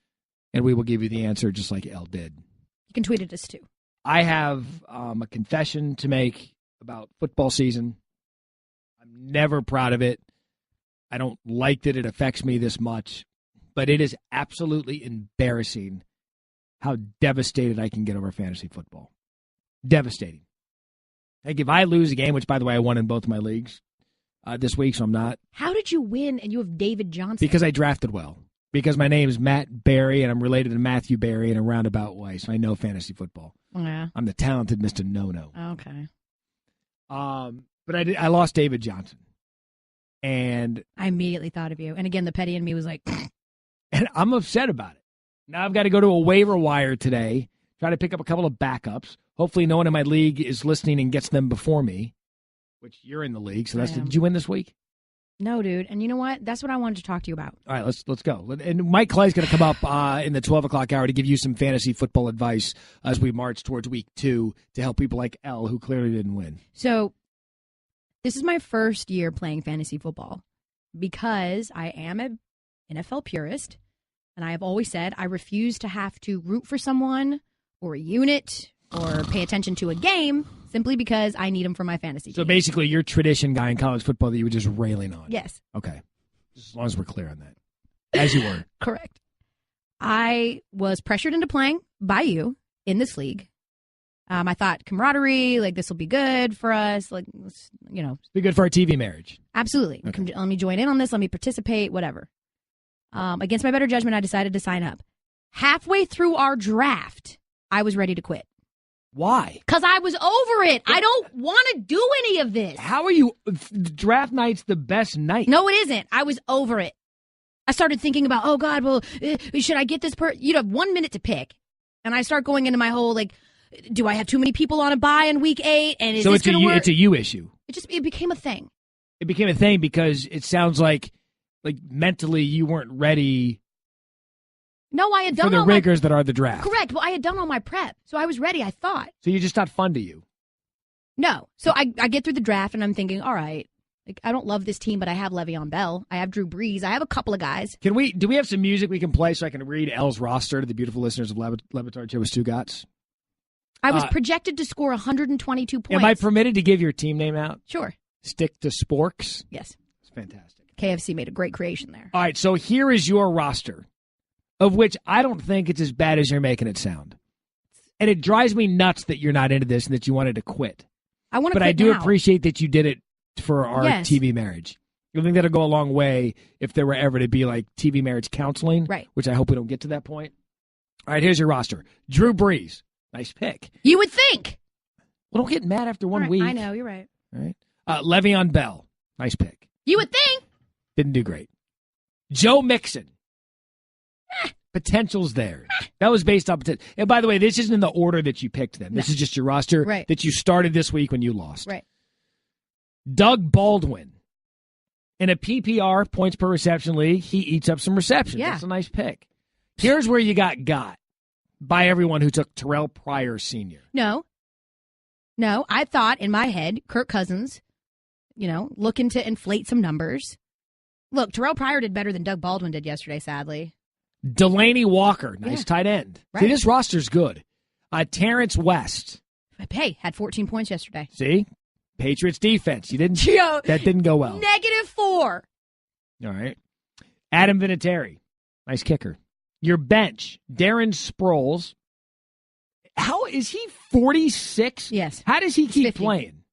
And we will give you the answer just like Elle did. You can tweet at us too. I have a confession to make about football season. never proud of it. I don't like that it affects me this much, but it is absolutely embarrassing how devastated I can get over fantasy football. Devastating. Like if I lose a game, which, by the way, I won in both my leagues this week, so I'm not. How did you win and you have David Johnson? Because I drafted well. Because my name is Matt Barrie, and I'm related to Matthew Barrie in a roundabout way, so I know fantasy football. Yeah. I'm the talented Mr. No-No. Okay. But I lost David Johnson. And I immediately thought of you. And again, the petty in me was like... And I'm upset about it. Now I've got to go to a waiver wire today, try to pick up a couple of backups. Hopefully no one in my league is listening and gets them before me, which you're in the league. So did you win this week? No, dude. And you know what? That's what I wanted to talk to you about. All right, let's go. And Mike Clay's going to come up in the 12 o'clock hour to give you some fantasy football advice as we march towards week 2 to help people like Elle, who clearly didn't win. So this is my first year playing fantasy football because I am an NFL purist, and I have always said I refuse to have to root for someone or a unit or pay attention to a game simply because I need them for my fantasy team. So basically, you're a tradition guy in college football that you were just railing on. Yes. Okay. As long as we're clear on that. As you were. Correct. I was pressured into playing by you in this league. I thought camaraderie, like this will be good for us. Like, be good for our TV marriage. Absolutely. Okay. Let me join in on this. Let me participate, whatever. Against my better judgment, I decided to sign up. Halfway through our draft, I was ready to quit. Why? Because I was over it. I don't want to do any of this. How are you? Draft night's the best night. No, it isn't. I was over it. I started thinking about, oh, God, well, should I get this You'd have 1 minute to pick. And I start going into my whole, like, do I have too many people on a bye in week 8? And is this going to work? It's a you issue. It became a thing. It became a thing because it sounds like mentally you weren't ready. No, I had done for the rigors that are the draft. Correct. Well, I had done all my prep, so I was ready, I thought. So you're just not fun to you? No. So I get through the draft, and I'm thinking, all right, like I don't love this team, but I have Le'Veon Bell. I have Drew Brees. I have a couple of guys. Do we have some music we can play so I can read Elle's roster to the beautiful listeners of Batard Show with Stugotz? I was projected to score 122 points. Am I permitted to give your team name out? Sure. Stick to Sporks? Yes. It's fantastic. KFC made a great creation there. All right, so here is your roster, of which I don't think it's as bad as you're making it sound. And it drives me nuts that you're not into this and that you wanted to quit. I want to quit But I do now. appreciate that you did it for our TV marriage. I think that'll go a long way if there were ever to be like TV marriage counseling, right? Which I hope we don't get to that point. All right, here's your roster. Drew Brees. Nice pick. You would think. Well, don't get mad after 1 right, week. I know, you're right. All right. Le'Veon Bell. Nice pick. You would think. Didn't do great. Joe Mixon. Potential's there. That was based on potential. And by the way, this isn't in the order that you picked them. This is just your roster that you started this week when you lost. Right. Doug Baldwin. In a PPR, points per reception league, he eats up some receptions. Yeah. That's a nice pick. Here's where you got by everyone who took Terrell Pryor Sr. No, I thought in my head, Kirk Cousins, looking to inflate some numbers. Look, Terrell Pryor did better than Doug Baldwin did yesterday, sadly. Delaney Walker, nice tight end. Right. See, this roster's good. Terrence West. Hey, had 14 points yesterday. See? Patriots defense. You didn't. That didn't go well. -4. All right. Adam Vinatieri. Nice kicker. Your bench, Darren Sproles. How is he 46? Yes. How does he keep 50. playing?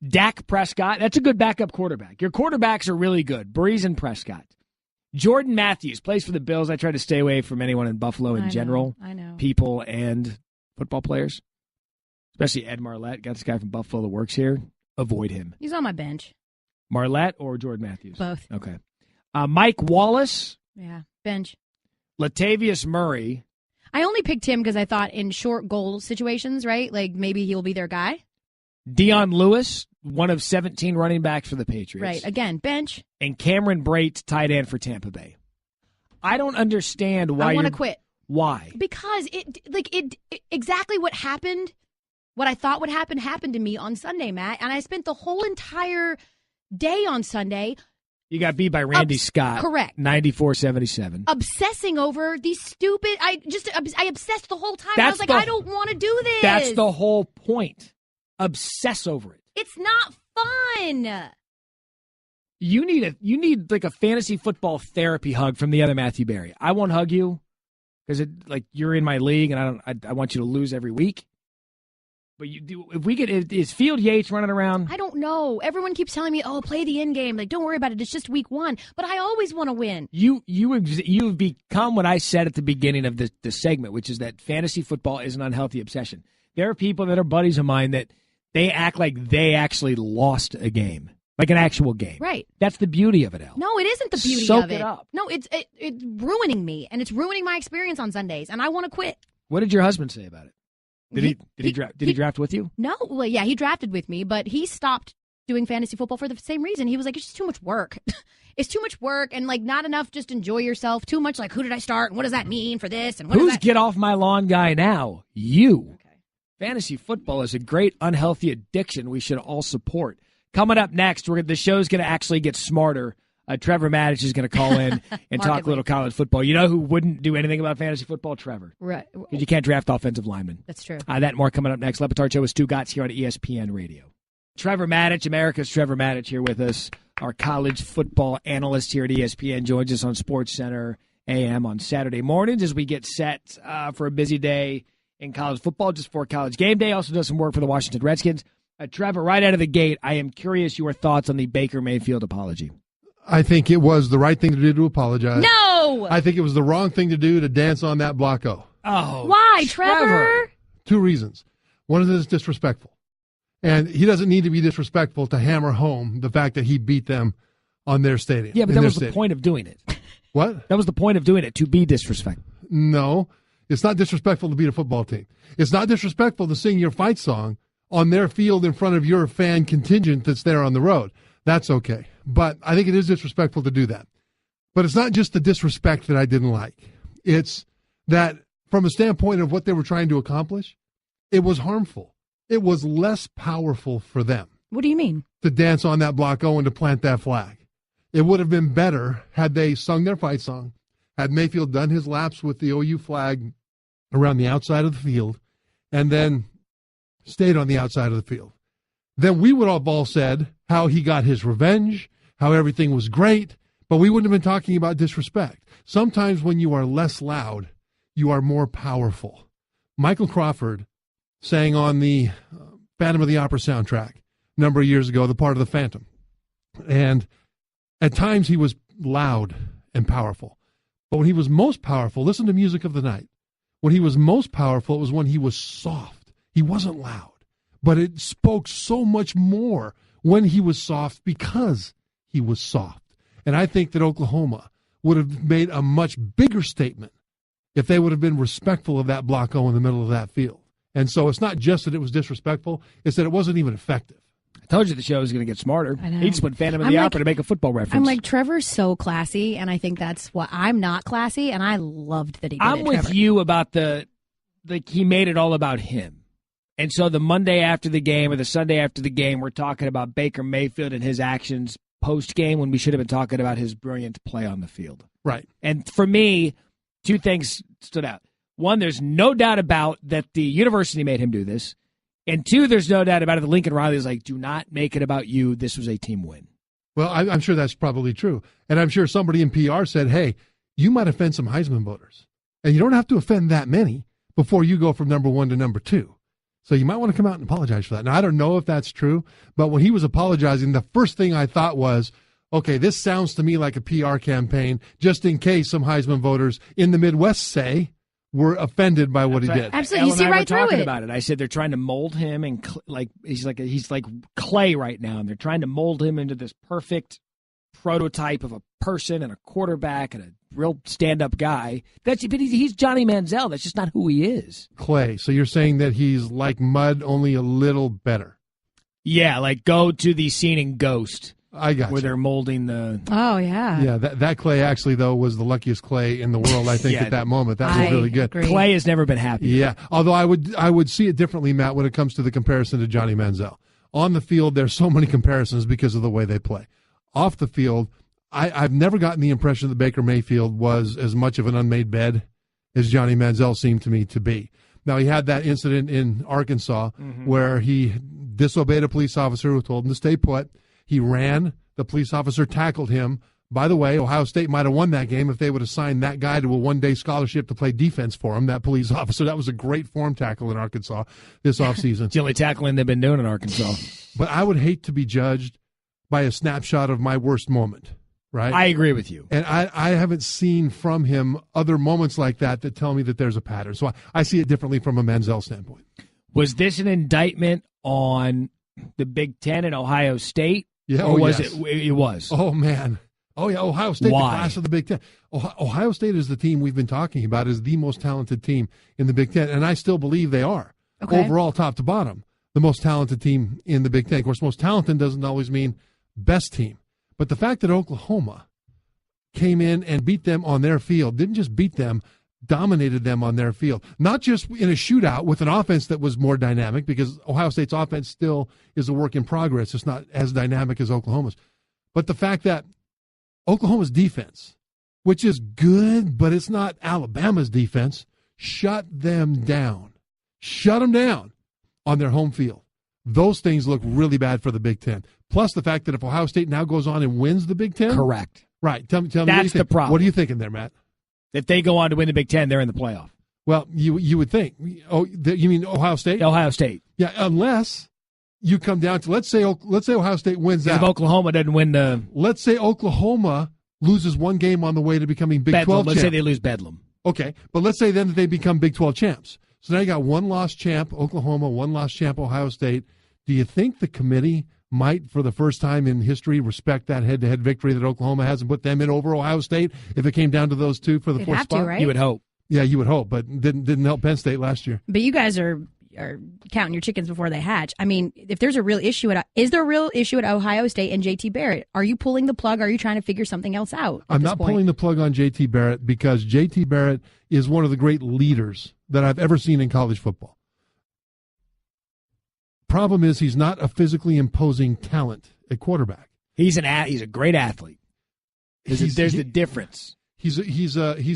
Dak Prescott. That's a good backup quarterback. Your quarterbacks are really good. Brees and Prescott. Jordan Matthews plays for the Bills. I try to stay away from anyone in Buffalo in general. I know. People and football players. Especially Ed Marlette. Got this guy from Buffalo that works here. Avoid him. He's on my bench. Marlette or Jordan Matthews? Both. Okay. Mike Wallace. Yeah, bench. Latavius Murray. I only picked him because I thought in short goal situations, right? Like maybe he'll be their guy. Dion Lewis, one of 17 running backs for the Patriots. Right. Again, bench. And Cameron Brate, tight end for Tampa Bay. I don't understand why I want to quit. Why? Because it exactly what happened, what I thought would happen, happened to me on Sunday, Matt. And I spent the whole entire day on Sunday. You got beat by Randy Scott. Correct. 94-77. Obsessing over these stupid. I obsessed the whole time. I was like, I don't want to do this. That's the whole point. Obsess over it. It's not fun. You need like a fantasy football therapy hug from the other Matthew Barrie. I won't hug you because you're in my league and I want you to lose every week. But is Field Yates running around? I don't know. Everyone keeps telling me, "Oh, play the end game. Like, don't worry about it. It's just week 1." But I always want to win. You've become what I said at the beginning of the segment, which is that fantasy football is an unhealthy obsession. There are people that are buddies of mine that they act like they actually lost a game, like an actual game. Right. That's the beauty of it, Elle. No, it isn't the beauty Soak of it. it up. No, it's ruining me, and it's ruining my experience on Sundays, and I want to quit. What did your husband say about it? Did he draft with you? No, well, yeah, he drafted with me, but he stopped doing fantasy football for the same reason. He was like, it's just too much work. It's too much work and like not enough just enjoy yourself. Too much like, who did I start and what does that mean for this? And who's get off my lawn guy now? You. Okay. Fantasy football is a great unhealthy addiction we should all support. Coming up next, the show's going to actually get smarter. Trevor Matich is going to call in and talk a little college football. You know who wouldn't do anything about fantasy football? Trevor. Right. Because you can't draft offensive linemen. That's true. That and more coming up next. Batard Show with Stugotz here on ESPN Radio. Trevor Matich, America's Trevor Matich here with us. Our college football analyst here at ESPN joins us on SportsCenter AM on Saturday mornings as we get set for a busy day in college football just before College Game Day. Also does some work for the Washington Redskins. Trevor, right out of the gate, I am curious your thoughts on the Baker Mayfield apology. I think it was the right thing to do to apologize. No! I think it was the wrong thing to do to dance on that block O. Oh, why, Trevor? 2 reasons. One is it's disrespectful. And he doesn't need to be disrespectful to hammer home the fact that he beat them on their stadium. Yeah, but that was the point of doing it. What? That was the point of doing it, to be disrespectful. No, it's not disrespectful to beat a football team. It's not disrespectful to sing your fight song on their field in front of your fan contingent that's there on the road. That's okay. But I think it is disrespectful to do that. But it's not just the disrespect that I didn't like. It's that from a standpoint of what they were trying to accomplish, it was harmful. It was less powerful for them. What do you mean? To dance on that block O and to plant that flag. It would have been better had they sung their fight song, had Mayfield done his laps with the OU flag around the outside of the field, and then stayed on the outside of the field. Then we would have all said how he got his revenge, how everything was great, but we wouldn't have been talking about disrespect. Sometimes when you are less loud, you are more powerful. Michael Crawford sang on the Phantom of the Opera soundtrack a number of years ago, the part of the Phantom. And at times he was loud and powerful. But when he was most powerful, listen to Music of the Night. When he was most powerful, it was when he was soft. He wasn't loud. But it spoke so much more when he was soft because he was soft. And I think that Oklahoma would have made a much bigger statement if they would have been respectful of that block O in the middle of that field. And so it's not just that it was disrespectful, it's that it wasn't even effective. I told you the show was going to get smarter. He just put Phantom of the Opera to make a football reference. I'm like, Trevor's so classy, and I think that's what I'm not classy, and I loved that he did I'm with you about he made it all about him. And so the Monday after the game or the Sunday after the game, we're talking about Baker Mayfield and his actions post-game when we should have been talking about his brilliant play on the field. Right. And for me, 2 things stood out. 1, there's no doubt about that the university made him do this. And 2, there's no doubt about it that Lincoln Riley is like, do not make it about you. This was a team win. Well, I'm sure that's probably true. And I'm sure somebody in PR said, hey, you might offend some Heisman voters. And you don't have to offend that many before you go from number 1 to number 2. So you might want to come out and apologize for that. Now, I don't know if that's true, but when he was apologizing, the first thing I thought was, okay, this sounds to me like a PR campaign, just in case some Heisman voters in the Midwest, say, were offended by what he did. Absolutely. You see right through talking it. About it. I said they're trying to mold him, and he's like clay right now, and they're trying to mold him into this perfect prototype of a person and a quarterback and a real stand-up guy. But he's Johnny Manziel. That's just not who he is. Clay. So you're saying that he's like mud, only a little better. Yeah, like go to the scene in Ghost. I got where they're molding the. Oh yeah. Yeah, that Clay actually though was the luckiest Clay in the world. I think at that moment that was really good. Agree. Clay has never been happy. Yeah, although I would see it differently, Matt, when it comes to the comparison to Johnny Manziel. On the field, there's so many comparisons because of the way they play. Off the field, I've never gotten the impression that Baker Mayfield was as much of an unmade bed as Johnny Manziel seemed to me to be. Now, he had that incident in Arkansas where he disobeyed a police officer who told him to stay put. He ran The police officer tackled him. By the way, Ohio State might have won that game if they would have signed that guy to a one-day scholarship to play defense for him, that police officer. That was a great form tackle in Arkansas this offseason. It's the only tackling they've been doing in Arkansas. But I would hate to be judged by a snapshot of my worst moment, right? I agree with you. And I haven't seen from him other moments like that tell me that there's a pattern. So I see it differently from a Manziel standpoint. Was this an indictment on the Big Ten and Ohio State? Yeah, or was yes. it was? Oh, man. Oh, yeah, Ohio State, Why? the class of the Big Ten. Ohio State is the team we've been talking about as the most talented team in the Big Ten, and I still believe they are. Okay. Overall, top to bottom, the most talented team in the Big Ten. Of course, most talented doesn't always mean best team. But the fact that Oklahoma came in and beat them on their field, didn't just beat them, dominated them on their field. Not just in a shootout with an offense that was more dynamic, because Ohio State's offense still is a work in progress. It's not as dynamic as Oklahoma's. But the fact that Oklahoma's defense, which is good, but it's not Alabama's defense, shut them down. Shut them down on their home field. Those things look really bad for the Big Ten. Plus the fact that if Ohio State now goes on and wins the Big Ten. Correct. Right. Tell me That's the problem. What are you thinking there, Matt? If they go on to win the Big Ten, they're in the playoff. Well, you would think. Oh, you mean Ohio State? Ohio State. Yeah, unless you come down to let's say Ohio State wins out. If Oklahoma doesn't win the, let's say Oklahoma loses one game on the way to becoming Big 12 let's champ. say they lose Bedlam. Okay, but let's say then that they become Big 12 champs. So now you got one lost champ Oklahoma, one lost champ Ohio State. Do you think the committee might, for the first time in history, respect that head-to-head victory that Oklahoma has and put them in over Ohio State if it came down to those two for the fourth spot? Right? You would hope. Yeah, you would hope, but didn't help Penn State last year. But you guys are counting your chickens before they hatch. I mean, if there's a real issue is there a real issue at Ohio State and JT Barrett? Are you pulling the plug? Or are you trying to figure something else out? I'm not pulling the plug on JT Barrett because JT Barrett is one of the great leaders that I've ever seen in college football. Problem is he's not a physically imposing talent at quarterback. He's a great athlete. There's the difference. He's got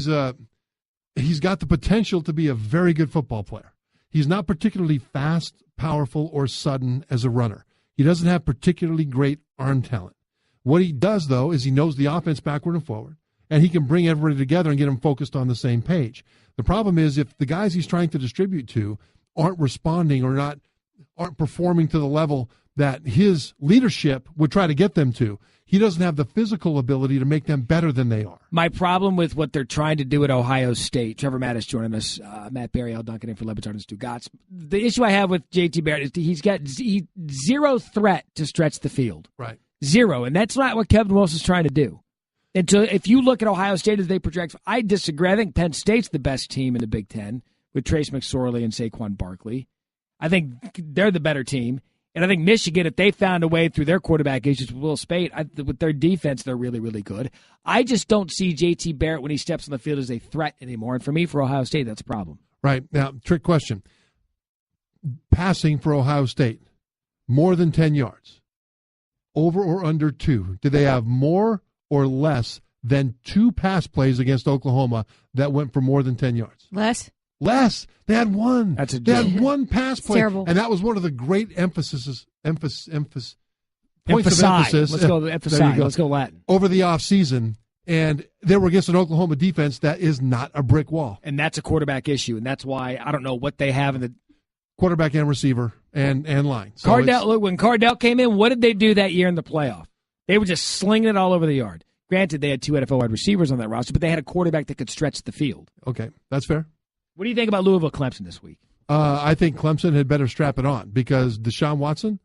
the potential to be a very good football player. He's not particularly fast, powerful, or sudden as a runner. He doesn't have particularly great arm talent. What he does, though, is he knows the offense backward and forward, and he can bring everybody together and get them focused on the same page. The problem is if the guys he's trying to distribute to aren't responding or aren't performing to the level that his leadership would try to get them to, he doesn't have the physical ability to make them better than they are. My problem with what they're trying to do at Ohio State, Trevor Matich joining us, Barrie Elle Duncan in for Batard and Stugotz. The issue I have with JT Barrett is he's got zero threat to stretch the field. Right. Zero. And that's not what Kevin Wilson's trying to do. And so if you look at Ohio State as they project, I disagree. I think Penn State's the best team in the Big Ten with Trace McSorley and Saquon Barkley. I think they're the better team. And I think Michigan, if they found a way through their quarterback issues with Will Spate, with their defense, they're really, really good. I just don't see JT Barrett when he steps on the field as a threat anymore. And for me, for Ohio State, that's a problem. Right. Now, trick question. Passing for Ohio State, more than 10 yards, over or under 2. Did they have more or less than 2 pass plays against Oklahoma that went for more than 10 yards? Less. They had one. They had one pass play. Terrible. And that was one of the great points of emphasis. Let's go emphasize. Let's go Latin. Over the offseason. And they were against an Oklahoma defense that is not a brick wall. And that's a quarterback issue. And that's why I don't know what they have in the quarterback and receiver and line. So when Cardell came in, what did they do that year in the playoff? They were just slinging it all over the yard. Granted, they had 2 NFL wide receivers on that roster, but they had a quarterback that could stretch the field. Okay, that's fair. What do you think about Louisville-Clemson this week? I think Clemson had better strap it on because Deshaun Watson,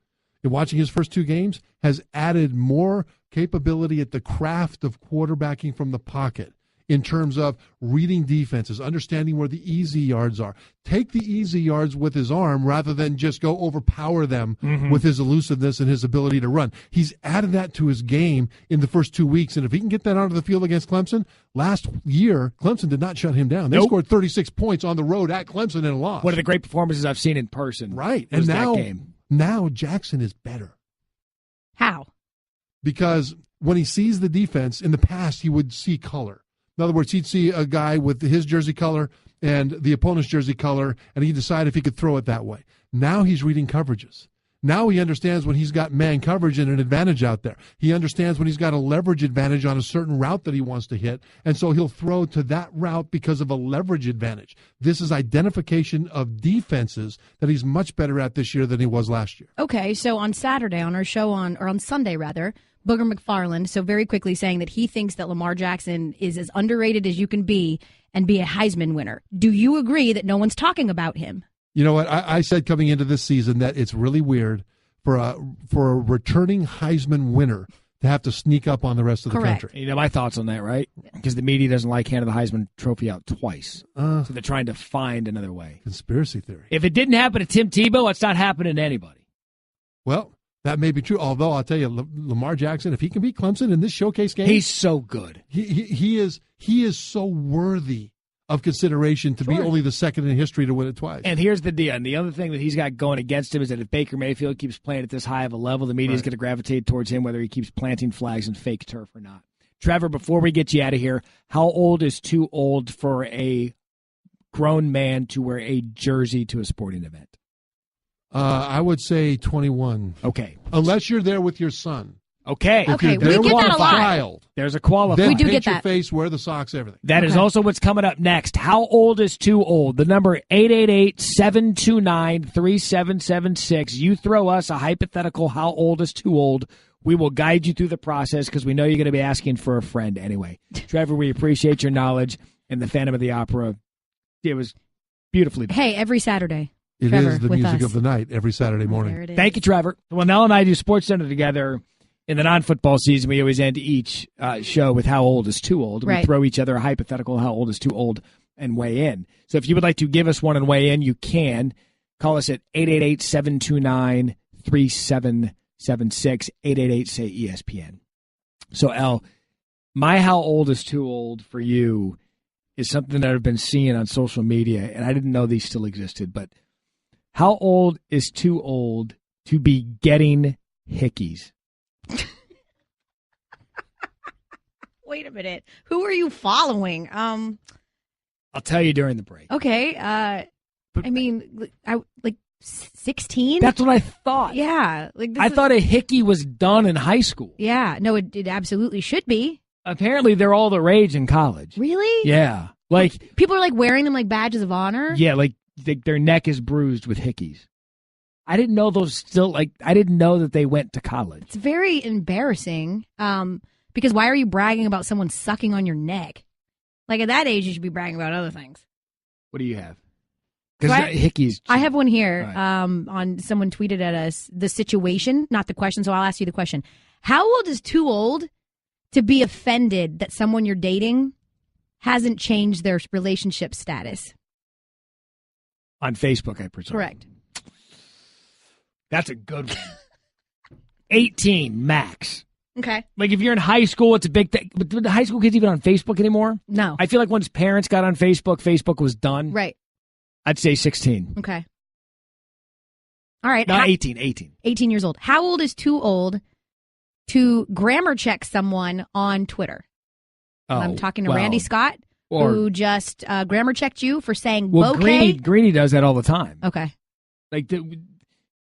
in watching his first 2 games, has added more capability at the craft of quarterbacking from the pocket in terms of reading defenses, understanding where the easy yards are. Take the easy yards with his arm rather than just go overpower them with his elusiveness and his ability to run. He's added that to his game in the first 2 weeks, and if he can get that onto the field against Clemson, last year, Clemson did not shut him down. They scored 36 points on the road at Clemson and lost. One of the great performances I've seen in person. Right. And now Jackson is better. How? Because when he sees the defense, in the past he would see color. In other words, he'd see a guy with his jersey color and the opponent's jersey color, and he'd decide if he could throw it that way. Now he's reading coverages. Now he understands when he's got man coverage and an advantage out there. He understands when he's got a leverage advantage on a certain route that he wants to hit, and so he'll throw to that route because of a leverage advantage. This is identification of defenses that he's much better at this year than he was last year. Okay, so on Saturday, on our show on Sunday rather, Booger McFarland, so very quickly saying that he thinks that Lamar Jackson is as underrated as you can be and be a Heisman winner. Do you agree that no one's talking about him? You know what? I said coming into this season that it's really weird for a returning Heisman winner to have to sneak up on the rest of the country. You know my thoughts on that, right? Because the media doesn't like handing the Heisman Trophy out twice. So they're trying to find another way. Conspiracy theory. If it didn't happen to Tim Tebow, it's not happening to anybody. Well, that may be true. Although I'll tell you, Lamar Jackson, if he can beat Clemson in this showcase game, he's so good. He is so worthy of consideration to be only the second in history to win it twice. And here's the deal. And the other thing that he's got going against him is that if Baker Mayfield keeps playing at this high of a level, the media is going to gravitate towards him, whether he keeps planting flags and fake turf or not. Trevor, before we get you out of here, how old is too old for a grown man to wear a jersey to a sporting event? I would say 21. Okay. Unless you're there with your son. Okay. Okay, we get that a lot. There's a qualifier. Then We do paint get your that. face, wear the socks, everything. That is also what's coming up next. How old is too old? The number 888-729-3776. You throw us a hypothetical how old is too old. We will guide you through the process because we know you're going to be asking for a friend anyway. Trevor, we appreciate your knowledge. And the Phantom of the Opera, it was beautifully done. Hey, every Saturday. It Trevor, is the with music us. of the night every Saturday morning. There it is. Thank you, Trevor. Well, Nell and I do SportsCenter together. In the non-football season, we always end each show with how old is too old. We throw each other a hypothetical how old is too old and weigh in. So if you would like to give us one and weigh in, you can. Call us at 888-729-3776, 888-SAY-ESPN. So, El, my how old is too old for you is something that I've been seeing on social media, and I didn't know these still existed, but how old is too old to be getting hickeys? Wait a minute. Who are you following? I'll tell you during the break. Okay. I mean, I like 16. That's what I thought. Yeah. Like I thought a hickey was done in high school. Yeah. No, it absolutely should be. Apparently, they're all the rage in college. Really? Yeah. Like people are like wearing them like badges of honor. Yeah, like their neck is bruised with hickeys. I didn't know those still I didn't know that they went to college. It's very embarrassing. Because why are you bragging about someone sucking on your neck? Like at that age, you should be bragging about other things. What do you have? Because hickeys. I have one here. Right. On someone tweeted at us the situation, not the question. So I'll ask you the question: how old is too old to be offended that someone you're dating hasn't changed their relationship status? On Facebook, I presume. Correct. That's a good one. 18 max. Okay. Like if you're in high school, it's a big thing. But the high school kids even on Facebook anymore? No. I feel like once parents got on Facebook, Facebook was done. Right. I'd say 16. Okay. All right. Not 18. 18 years old. How old is too old to grammar check someone on Twitter? Oh, I'm talking to Randy Scott, who just grammar checked you for saying bouquet. Greeny does that all the time. Okay. Like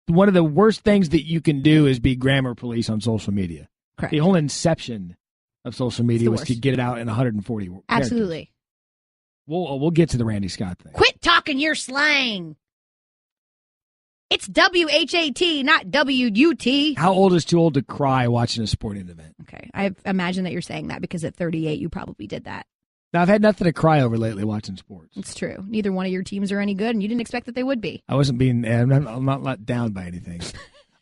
one of the worst things that you can do is be grammar police on social media. Correct. The whole inception of social media was worst. to get it out in 140 characters. Absolutely. We'll get to the Randy Scott thing. Quit talking your slang. It's WHAT, not WUT. How old is too old to cry watching a sporting event? Okay. I imagine that you're saying that because at 38, you probably did that. Now, I've had nothing to cry over lately watching sports. It's true. Neither one of your teams are any good, and you didn't expect that they would be. I wasn't being, I'm not let down by anything.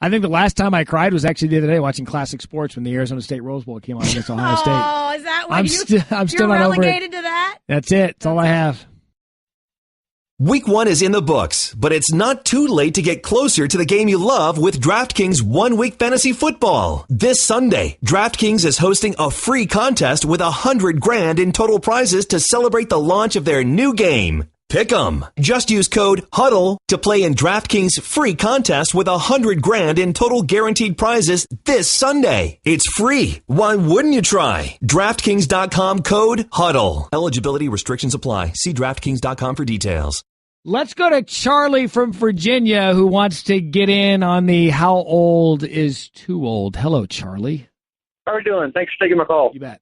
I think the last time I cried was actually the other day watching Classic Sports when the Arizona State Rose Bowl came on against Ohio State. Oh, is that why I'm still not over it. relegated to that? That's it. That's all I have. Week 1 is in the books, but it's not too late to get closer to the game you love with DraftKings 1 Week Fantasy Football. This Sunday, DraftKings is hosting a free contest with $100,000 in total prizes to celebrate the launch of their new game. Pick 'em. Just use code HUDDLE to play in DraftKings free contest with $100,000 in total guaranteed prizes this Sunday. It's free. Why wouldn't you try? DraftKings.com code HUDDLE. Eligibility restrictions apply. See DraftKings.com for details. Let's go to Charlie from Virginia who wants to get in on the how old is too old. Hello, Charlie. How are we doing? Thanks for taking my call. You bet.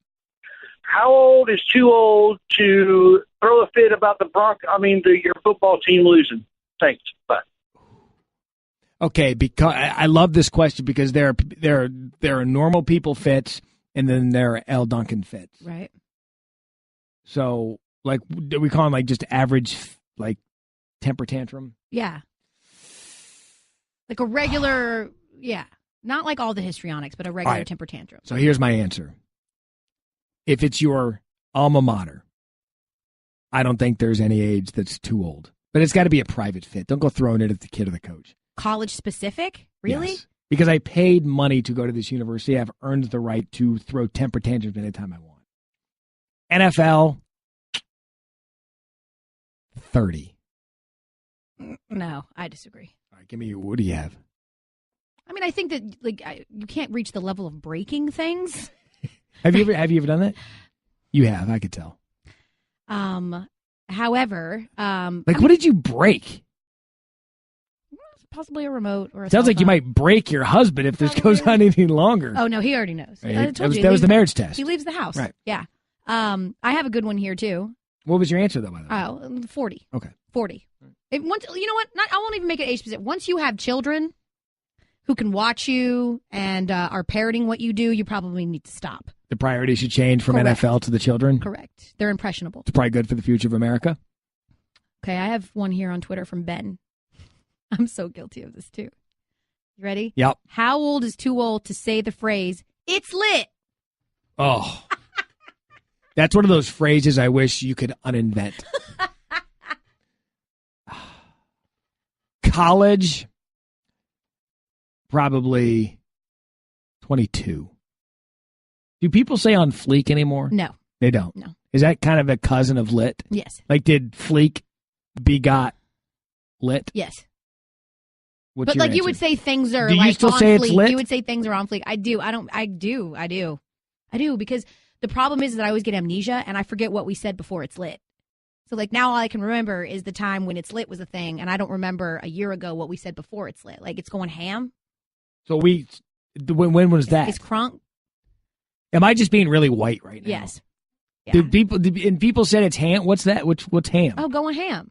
How old is too old to throw a fit about your football team losing? Thanks. Bye. Okay, because I love this question because there are normal people fits and then there are Elle Duncan fits. Right. So, like, do we call them like just average, like, temper tantrum? Yeah. Like a regular, yeah. Not like all the histrionics, but a regular right. temper tantrum. So here's my answer. If it's your alma mater, I don't think there's any age that's too old. But it's got to be a private fit. Don't go throwing it at the kid or the coach. College specific? Really? Yes. Because I paid money to go to this university. I've earned the right to throw temper tantrums anytime I want. NFL, 30. No, I disagree. All right, give me what do you have? I mean, I think that you can't reach the level of breaking things. Have you ever done that? You have, I could tell. However, what did you break? Possibly a remote or a Sounds like you might break your husband if this goes on anything longer. Oh no, he already knows. Right. That was the marriage test. He leaves the house. Right. Yeah. I have a good one here too. What was your answer though? By the way? 40. Okay. 40. Once, you know what? I won't even make it age specific. Once you have children who can watch you and are parroting what you do, you probably need to stop. The priority should change from Correct. NFL to the children? Correct. They're impressionable. It's probably good for the future of America. Okay, I have one here on Twitter from Ben. I'm so guilty of this too. You ready? Yep. How old is too old to say the phrase, "It's lit"? Oh. That's one of those phrases I wish you could uninvent. College, probably 22. Do people say on fleek anymore? No. They don't? No. Is that kind of a cousin of lit? Yes. Like, did fleek begot lit? Yes. What's but your like answer? You would say things are do you like still on say fleek. It's lit? You would say things are on fleek. I do because the problem is that I always get amnesia and I forget what we said before it's lit. So like now all I can remember is the time when it's lit was a thing, and I don't remember a year ago what we said before it's lit. Like it's going ham. So when was that? It's crunk. Am I just being really white right now? Yes. Yeah. People said it's ham. What's that? What's ham? Oh, going ham.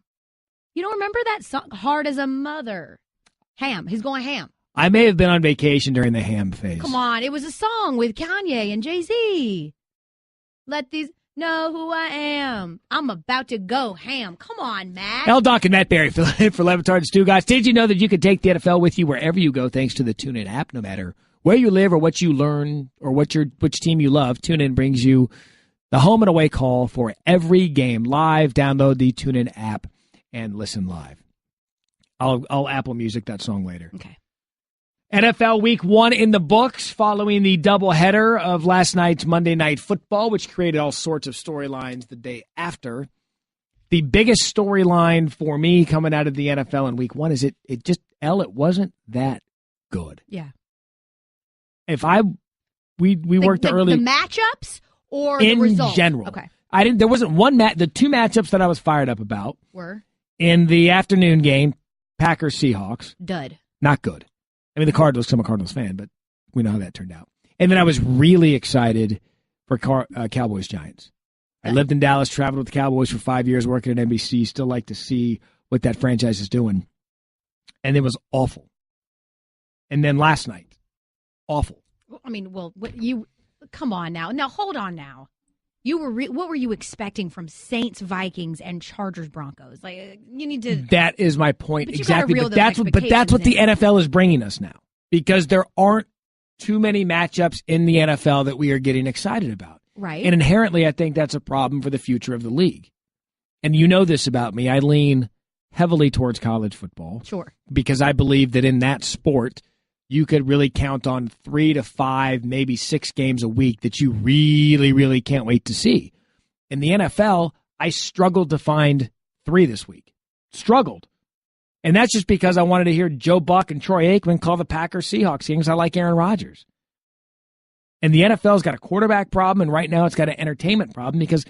You don't remember that song, Hard as a Mother? Ham. He's going ham. I may have been on vacation during the ham phase. Come on. It was a song with Kanye and Jay-Z. Let these know who I am. I'm about to go ham. Come on, Matt. Elle Duncan, Matt Barrie for Batard and Stugotz. Did you know that you could take the NFL with you wherever you go thanks to the TuneIn app? No matter where you live or what you learn or which team you love, TuneIn brings you the home and away call for every game live. Download the TuneIn app and listen live. I'll Apple Music that song later. Okay. NFL Week 1 in the books following the doubleheader of last night's Monday Night Football, which created all sorts of storylines the day after. The biggest storyline for me coming out of the NFL in Week 1 is it wasn't that good. Yeah. We worked early. The matchups or the results? In general. Okay. There wasn't one the two matchups that I was fired up about were in the afternoon game, Packers Seahawks. Dud. Not good. I mean, the Cardinals, because I'm a Cardinals fan, but we know how that turned out. And then I was really excited for Cowboys Giants. I lived in Dallas, traveled with the Cowboys for 5 years, working at NBC. Still like to see what that franchise is doing. And it was awful. And then last night, awful. I mean, come on now. Now, hold on now. What were you expecting from Saints, Vikings, and Chargers, Broncos? Like, you need to. That is my point. But exactly. But that's what the NFL is bringing us now, because there aren't too many matchups in the NFL that we are getting excited about. Right. And inherently, I think that's a problem for the future of the league. And you know this about me. I lean heavily towards college football. Sure. Because I believe that in that sport, you could really count on 3 to 5, maybe 6 games a week that you really, really can't wait to see. In the NFL, I struggled to find 3 this week. Struggled. And that's just because I wanted to hear Joe Buck and Troy Aikman call the Packers Seahawks games. I like Aaron Rodgers. And the NFL's got a quarterback problem, and right now it's got an entertainment problem because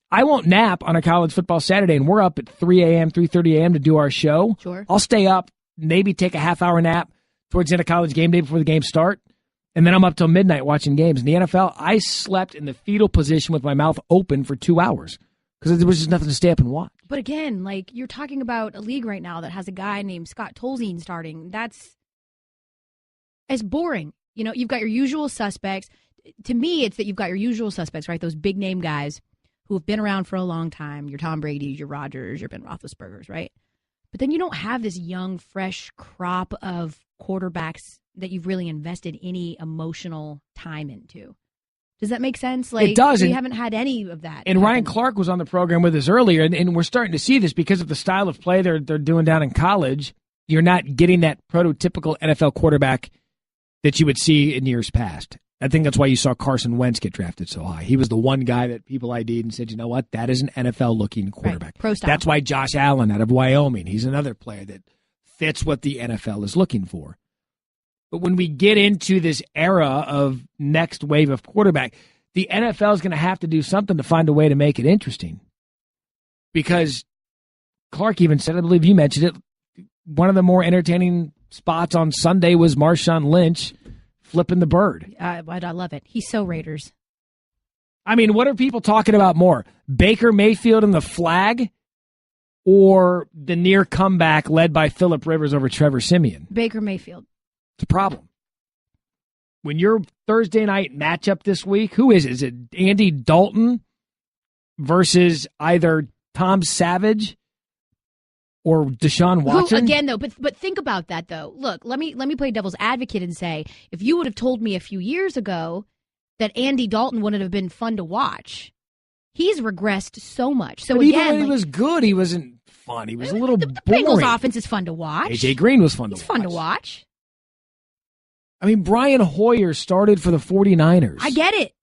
I won't nap on a college football Saturday, and we're up at 3 a.m., 3:30 a.m. to do our show. Sure. I'll stay up, maybe take a half-hour nap towards the end of college game day before the games start, and then I'm up till midnight watching games. In the NFL, I slept in the fetal position with my mouth open for 2 hours because there was just nothing to stay up and watch. But again, like, you're talking about a league right now that has a guy named Scott Tolzien starting. That's as boring. You know, you've got your usual suspects. To me, it's that you've got your usual suspects, right? Those big-name guys who have been around for a long time, your Tom Brady's, your Rodgers, your Ben Roethlisberger's, right? But then you don't have this young, fresh crop of quarterbacks that you've really invested any emotional time into. Does that make sense? Like, it does. We haven't had any of that. And Ryan Clark was on the program with us earlier, and we're starting to see this because of the style of play they're doing down in college. You're not getting that prototypical NFL quarterback that you would see in years past. I think that's why you saw Carson Wentz get drafted so high. He was the one guy that people ID'd and said, you know what, that is an NFL-looking quarterback. Right. Pro style. That's why Josh Allen out of Wyoming, he's another player that fits what the NFL is looking for. But when we get into this era of next wave of quarterback, the NFL is going to have to do something to find a way to make it interesting. Because Clark even said, I believe you mentioned it, one of the more entertaining spots on Sunday was Marshawn Lynch flipping the bird. I love it. He's so Raiders. I mean, what are people talking about more? Baker Mayfield and the flag, or the near comeback led by Phillip Rivers over Trevor Siemian? Baker Mayfield. It's a problem. When your Thursday night matchup this week, who is it? Is it Andy Dalton versus either Tom Savage or Deshaun Watson? Who, again, though, but think about that, though. Look, let me play devil's advocate and say, if you would have told me a few years ago that Andy Dalton wouldn't have been fun to watch, he's regressed so much. So but again, even when he was good, he wasn't fun. He was a little the boring. Bengals offense is fun to watch. AJ Green was fun to He's watch. fun to watch. I mean, Brian Hoyer started for the 49ers. I get it.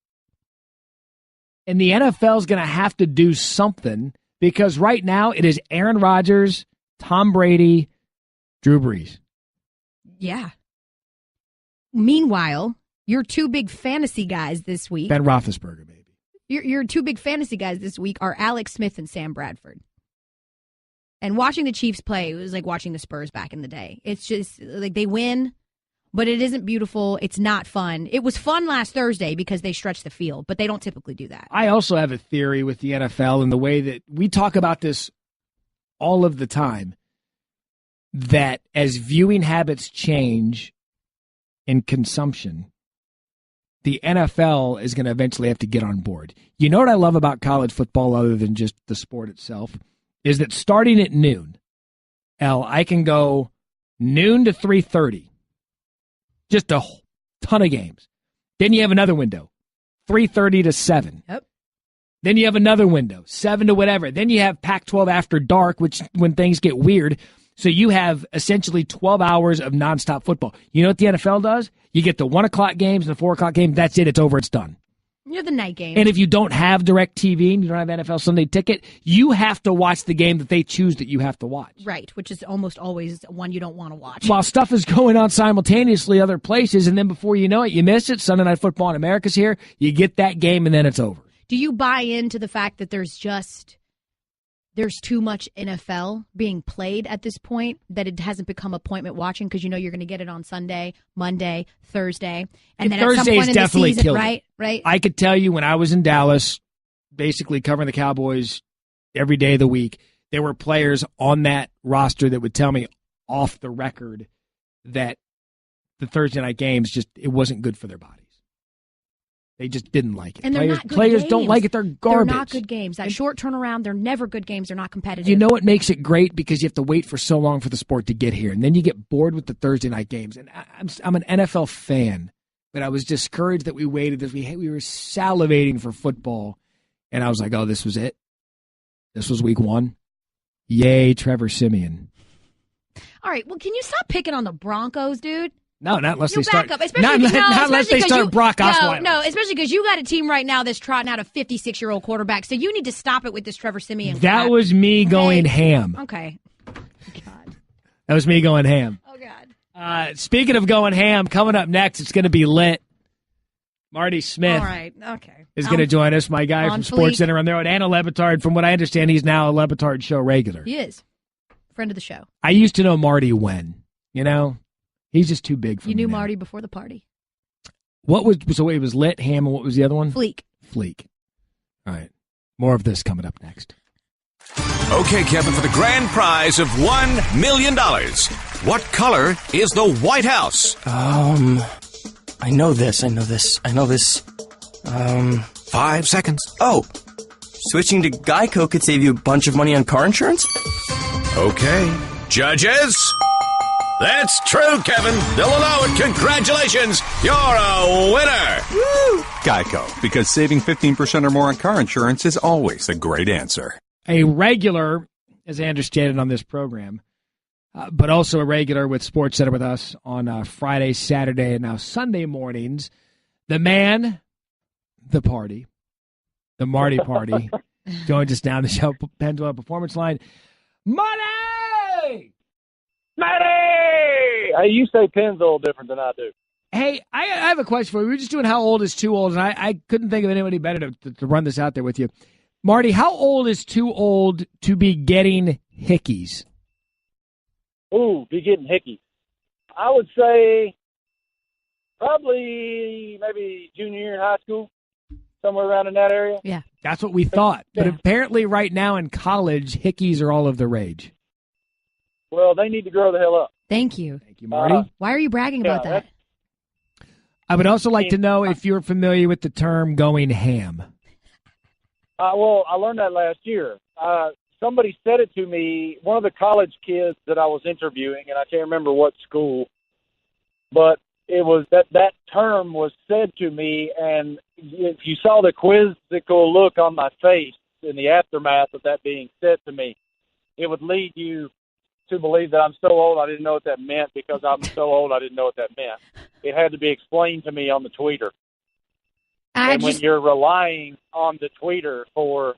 And the NFL is going to have to do something because right now it is Aaron Rodgers, Tom Brady, Drew Brees. Yeah. Meanwhile, your two big fantasy guys this week. Ben Roethlisberger, baby. Your two big fantasy guys this week are Alex Smith and Sam Bradford. And watching the Chiefs play, it was like watching the Spurs back in the day. It's just like they win, but it isn't beautiful. It's not fun. It was fun last Thursday because they stretched the field, but they don't typically do that. I also have a theory with the NFL and the way that we talk about this all of the time, that as viewing habits change in consumption, the NFL is going to eventually have to get on board. You know what I love about college football other than just the sport itself is that starting at noon, I can go noon to 3:30. Just a ton of games. Then you have another window, 3:30 to 7. Yep. Then you have another window, 7 to whatever. Then you have Pac-12 after dark, which when things get weird. So you have essentially 12 hours of nonstop football. You know what the NFL does? You get the 1 o'clock games and the 4 o'clock game. That's it. It's over. It's done. You're the night game. And if you don't have DirecTV and you don't have NFL Sunday Ticket, you have to watch the game that they choose that you have to watch. Right, which is almost always one you don't want to watch. While stuff is going on simultaneously other places, and then before you know it, you miss it. Sunday Night Football in America's here. You get that game, and then it's over. Do you buy into the fact that there's too much NFL being played at this point, that it hasn't become appointment watching because you know you're going to get it on Sunday, Monday, Thursday, and then Thursday's at some point in the definitely season, killed right? it. Right. I could tell you when I was in Dallas, basically covering the Cowboys every day of the week, there were players on that roster that would tell me off the record that the Thursday night games it wasn't good for their bodies. They just didn't like it. And they're not good players games. don't like it. They're garbage. They're not good games. That short turnaround, they're never good games. They're not competitive. You know what makes it great? Because you have to wait for so long for the sport to get here. And then you get bored with the Thursday night games. And I'm an NFL fan, but I was discouraged that we waited. We were salivating for football. And I was like, oh, this was it? This was week 1? Yay, Trevor Siemian. All right, well, can you stop picking on the Broncos, dude? No, not unless they start. Up, not unless they start Brock Osweiler. No, especially because you got a team right now that's trotting out a 56-year-old quarterback. So you need to stop it with this Trevor Siemian. That was me going ham. Okay. God. That was me going ham. Oh God. Speaking of going ham, coming up next, it's going to be lit. Marty Smith. All right. Okay. is going to join us. My guy on from Sports fleek. Center on there, and Anna Lebatard. From what I understand, he's now a Lebatard show regular. He is. Friend of the show. I used to know Marty when, he's just too big for me. You knew now. Marty before the party. So it was Lit, Ham, and what was the other one? Fleek. All right. More of this coming up next. Okay, Kevin, for the grand prize of $1 million, what color is the White House? I know this. 5 seconds. Oh, switching to Geico could save you a bunch of money on car insurance? Okay. Judges? That's true, Kevin. They'll allow it. Congratulations. You're a winner. Woo! Geico, because saving 15% or more on car insurance is always a great answer. A regular, as I understand it on this program, but also a regular with Sports Center with us on Friday, Saturday, and now Sunday mornings. The man, the party, the Marty Party, joins us down the show, Pendulum Performance Line. Marty! Hey, you say Penn's a little different than I do. Hey, I have a question for you. We were just doing how old is too old, and I couldn't think of anybody better to run this out there with you. Marty, how old is too old to be getting hickeys? Ooh, be getting hickeys. I would say probably maybe junior year in high school, somewhere around in that area. Yeah. That's what we thought. But apparently right now in college, hickeys are all of the rage. Well, they need to grow the hell up. Thank you. Thank you, Marty. Why are you bragging about that? I would also like to know if you're familiar with the term going ham. Well, I learned that last year. Somebody said it to me, one of the college kids that I was interviewing, and I can't remember what school, but it was that term was said to me, and if you saw the quizzical look on my face in the aftermath of that being said to me, it would lead you to believe that I'm so old I didn't know what that meant because I'm so old I didn't know what that meant. It had to be explained to me on the tweeter. When you're relying on the tweeter for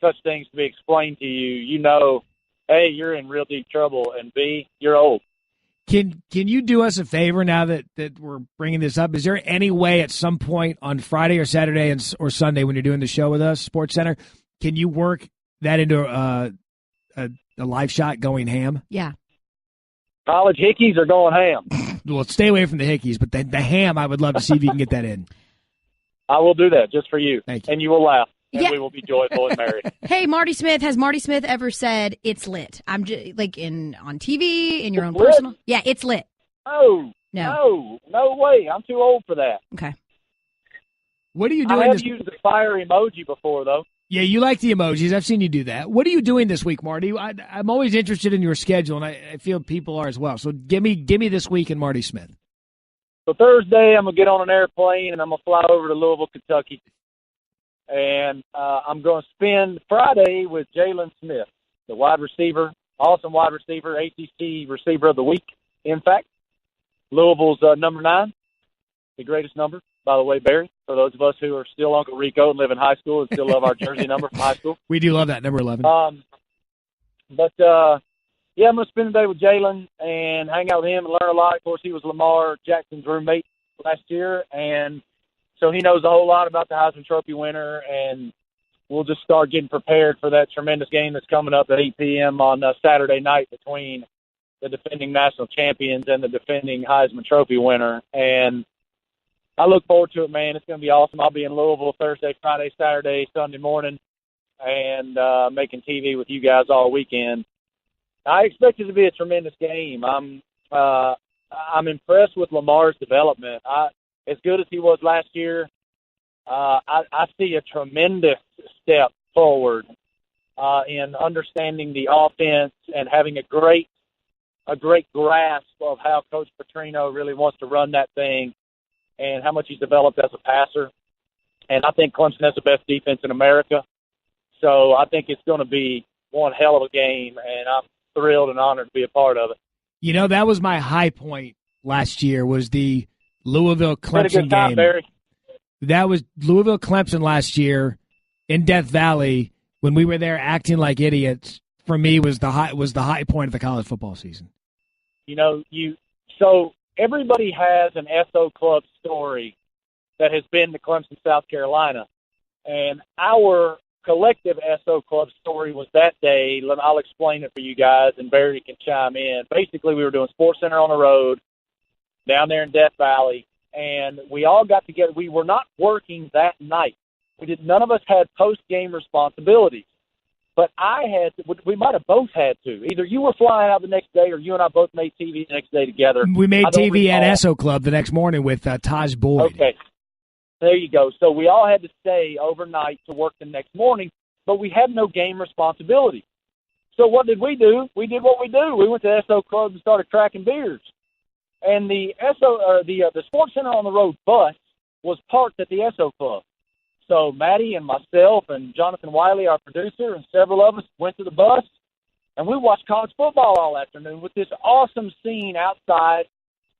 such things to be explained to you, you know, A, you're in real deep trouble, and B, you're old. Can you do us a favor now that we're bringing this up? Is there any way at some point on Friday or Saturday or Sunday when you're doing the show with us, Sports Center, can you work that into a live shot going ham? Yeah. College hickeys are going ham. Well, stay away from the hickeys, but the ham, I would love to see if you can get that in. I will do that just for you. Thank you. And you will laugh, and Yeah. we will be joyful and merry. Hey, Marty Smith, has Marty Smith ever said it's lit? I'm just like on TV, in your own lit? personal. Yeah, it's lit. No No. way. I'm too old for that. Okay. What are you I doing? have used the fire emoji before, though. Yeah, you like the emojis. I've seen you do that. What are you doing this week, Marty? I'm always interested in your schedule, and I feel people are as well. So give me this week in Marty Smith. So Thursday, I'm going to get on an airplane, and I'm going to fly over to Louisville, Kentucky. And I'm going to spend Friday with Jalen Smith, the wide receiver, awesome wide receiver, ACC Receiver of the Week, in fact. Louisville's number 9, the greatest number, by the way, Barry, for those of us who are still Uncle Rico and live in high school and still love our jersey number from high school. We do love that, number 11. Yeah, I'm going to spend the day with Jalen and hang out with him and learn a lot. Of course, he was Lamar Jackson's roommate last year, and so he knows a whole lot about the Heisman Trophy winner, and we'll just start getting prepared for that tremendous game that's coming up at 8 p.m. on Saturday night between the defending national champions and the defending Heisman Trophy winner. And I look forward to it, man. It's going to be awesome. I'll be in Louisville Thursday, Friday, Saturday, Sunday morning, and making TV with you guys all weekend. I expect it to be a tremendous game. I'm impressed with Lamar's development. As good as he was last year, I see a tremendous step forward in understanding the offense and having a great grasp of how Coach Petrino really wants to run that thing and how much he's developed as a passer. And I think Clemson has the best defense in America. So I think it's going to be one hell of a game, and I'm thrilled and honored to be a part of it. You know, that was my high point last year, was the Louisville-Clemson Good time, game. Barry. That was Louisville-Clemson last year in Death Valley when we were there acting like idiots. For me, was the high point of the college football season. You know, so everybody has an SO Club story that has been to Clemson, South Carolina. And our collective SO Club story was that day. I'll explain it for you guys, and Barry can chime in. Basically, we were doing Sports Center on the road down there in Death Valley, and we all got together. We were not working that night. None of us had post-game responsibilities. But we might have both had to. Either you were flying out the next day or you and I both made TV the next day together. We made TV at SO Club the next morning with Taj Boyd. Okay. There you go. So we all had to stay overnight to work the next morning, but we had no game responsibility. So what did we do? We did what we do. We went to SO Club and started cracking beers. And the Sports Center on the Road bus was parked at the SO Club. So Matty and myself and Jonathan Wiley, our producer, and several of us went to the bus, and we watched college football all afternoon with this awesome scene outside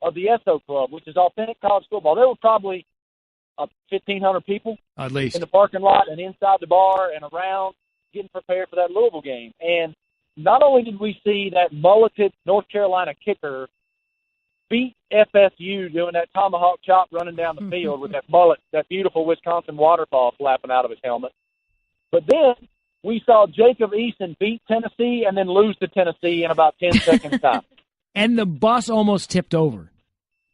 of the SO Club, which is authentic college football. There were probably 1,500 people at least in the parking lot and inside the bar and around getting prepared for that Louisville game. And not only did we see that mulleted North Carolina kicker beat FSU doing that tomahawk chop running down the field with that mullet, that beautiful Wisconsin waterfall flapping out of his helmet. But then we saw Jacob Eason beat Tennessee and then lose to Tennessee in about 10 seconds time. And the bus almost tipped over.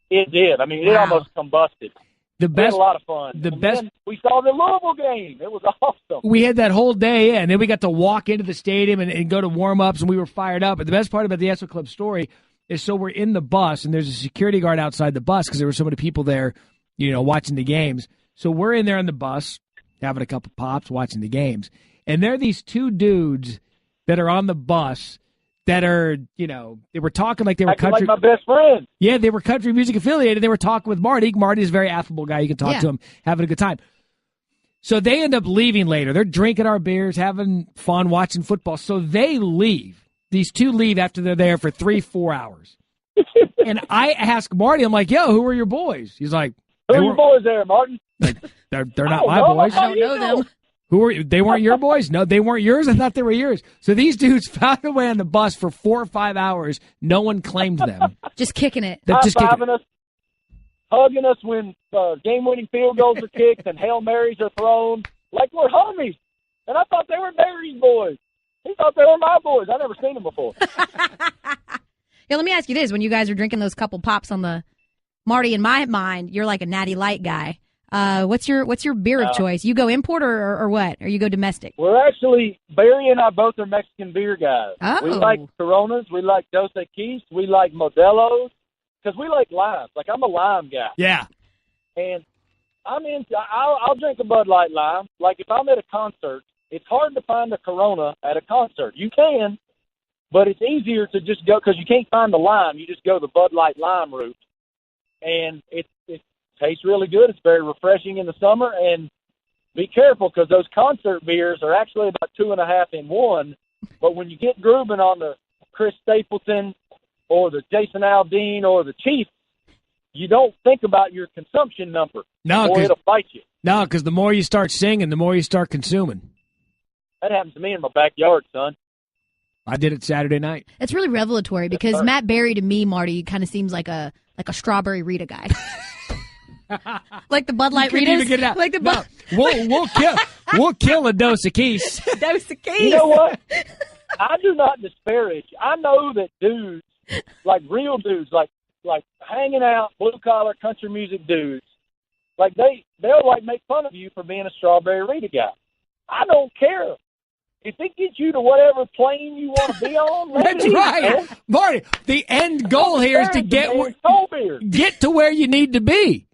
It did. I mean, it almost combusted. We had a lot of fun. Then we saw the Louisville game. It was awesome. We had that whole day, and then we got to walk into the stadium and go to warm-ups, and we were fired up. But the best part about the SO Club story is so we're in the bus, and there's a security guard outside the bus because there were so many people there, watching the games. So we're in there on the bus, having a couple pops, watching the games. And there are these two dudes that are on the bus that are, they were talking like they were country. Like my best friend. Yeah, they were country music affiliated. They were talking with Marty. Marty's a very affable guy. You can talk to him, having a good time. So they end up leaving later. They're drinking our beers, having fun, watching football. So they leave. These two leave after they're there for 3-4 hours. And I ask Marty, I'm like, yo, who are your boys? He's like, who are your boys there, Martin? Like, they're not my boys. I don't know them. They weren't your boys? No, they weren't yours? I thought they were yours. So these dudes found their way on the bus for 4 or 5 hours. No one claimed them. Just kicking it. They're just kicking us, hugging us when game-winning field goals are kicked and Hail Marys are thrown. Like we're homies. And I thought they were Barry's boys. He thought they were my boys. I've never seen them before. Yeah, let me ask you this. When you guys are drinking those couple pops on the Marty, in my mind, you're like a Natty Light guy. What's your beer of choice? You go import or what? Or you go domestic? We're actually, Barry and I both are Mexican beer guys. Oh. We like Coronas. We like Dos Equis. We like Modelos. Because we like limes. Like, I'm a lime guy. Yeah. And I'll drink a Bud Light lime. Like, if I'm at a concert, it's hard to find a Corona at a concert. You can, but it's easier to just go, because you can't find the lime. You just go the Bud Light lime route. And it tastes really good. It's very refreshing in the summer. And be careful, because those concert beers are actually about 2.5 in one. But when you get grooving on the Chris Stapleton or the Jason Aldean or the Chief, you don't think about your consumption number. No, or it'll fight you. No, because the more you start singing, the more you start consuming. That happens to me in my backyard, son. I did it Saturday night. It's really revelatory because Matt Barrie, to me, Marty, kind of seems like a strawberry Rita guy. Like the Bud Light Ritas. Even get it out. Like the Bud. We'll kill a Dos Equis. Dos Equis. You know what? I do not disparage. I know that dudes, like real dudes, like hanging out, blue collar country music dudes, like they'll like make fun of you for being a strawberry Rita guy. I don't care. If it gets you to whatever plane you want to be on, that's right, Marty. The end goal here is to get to where you need to be.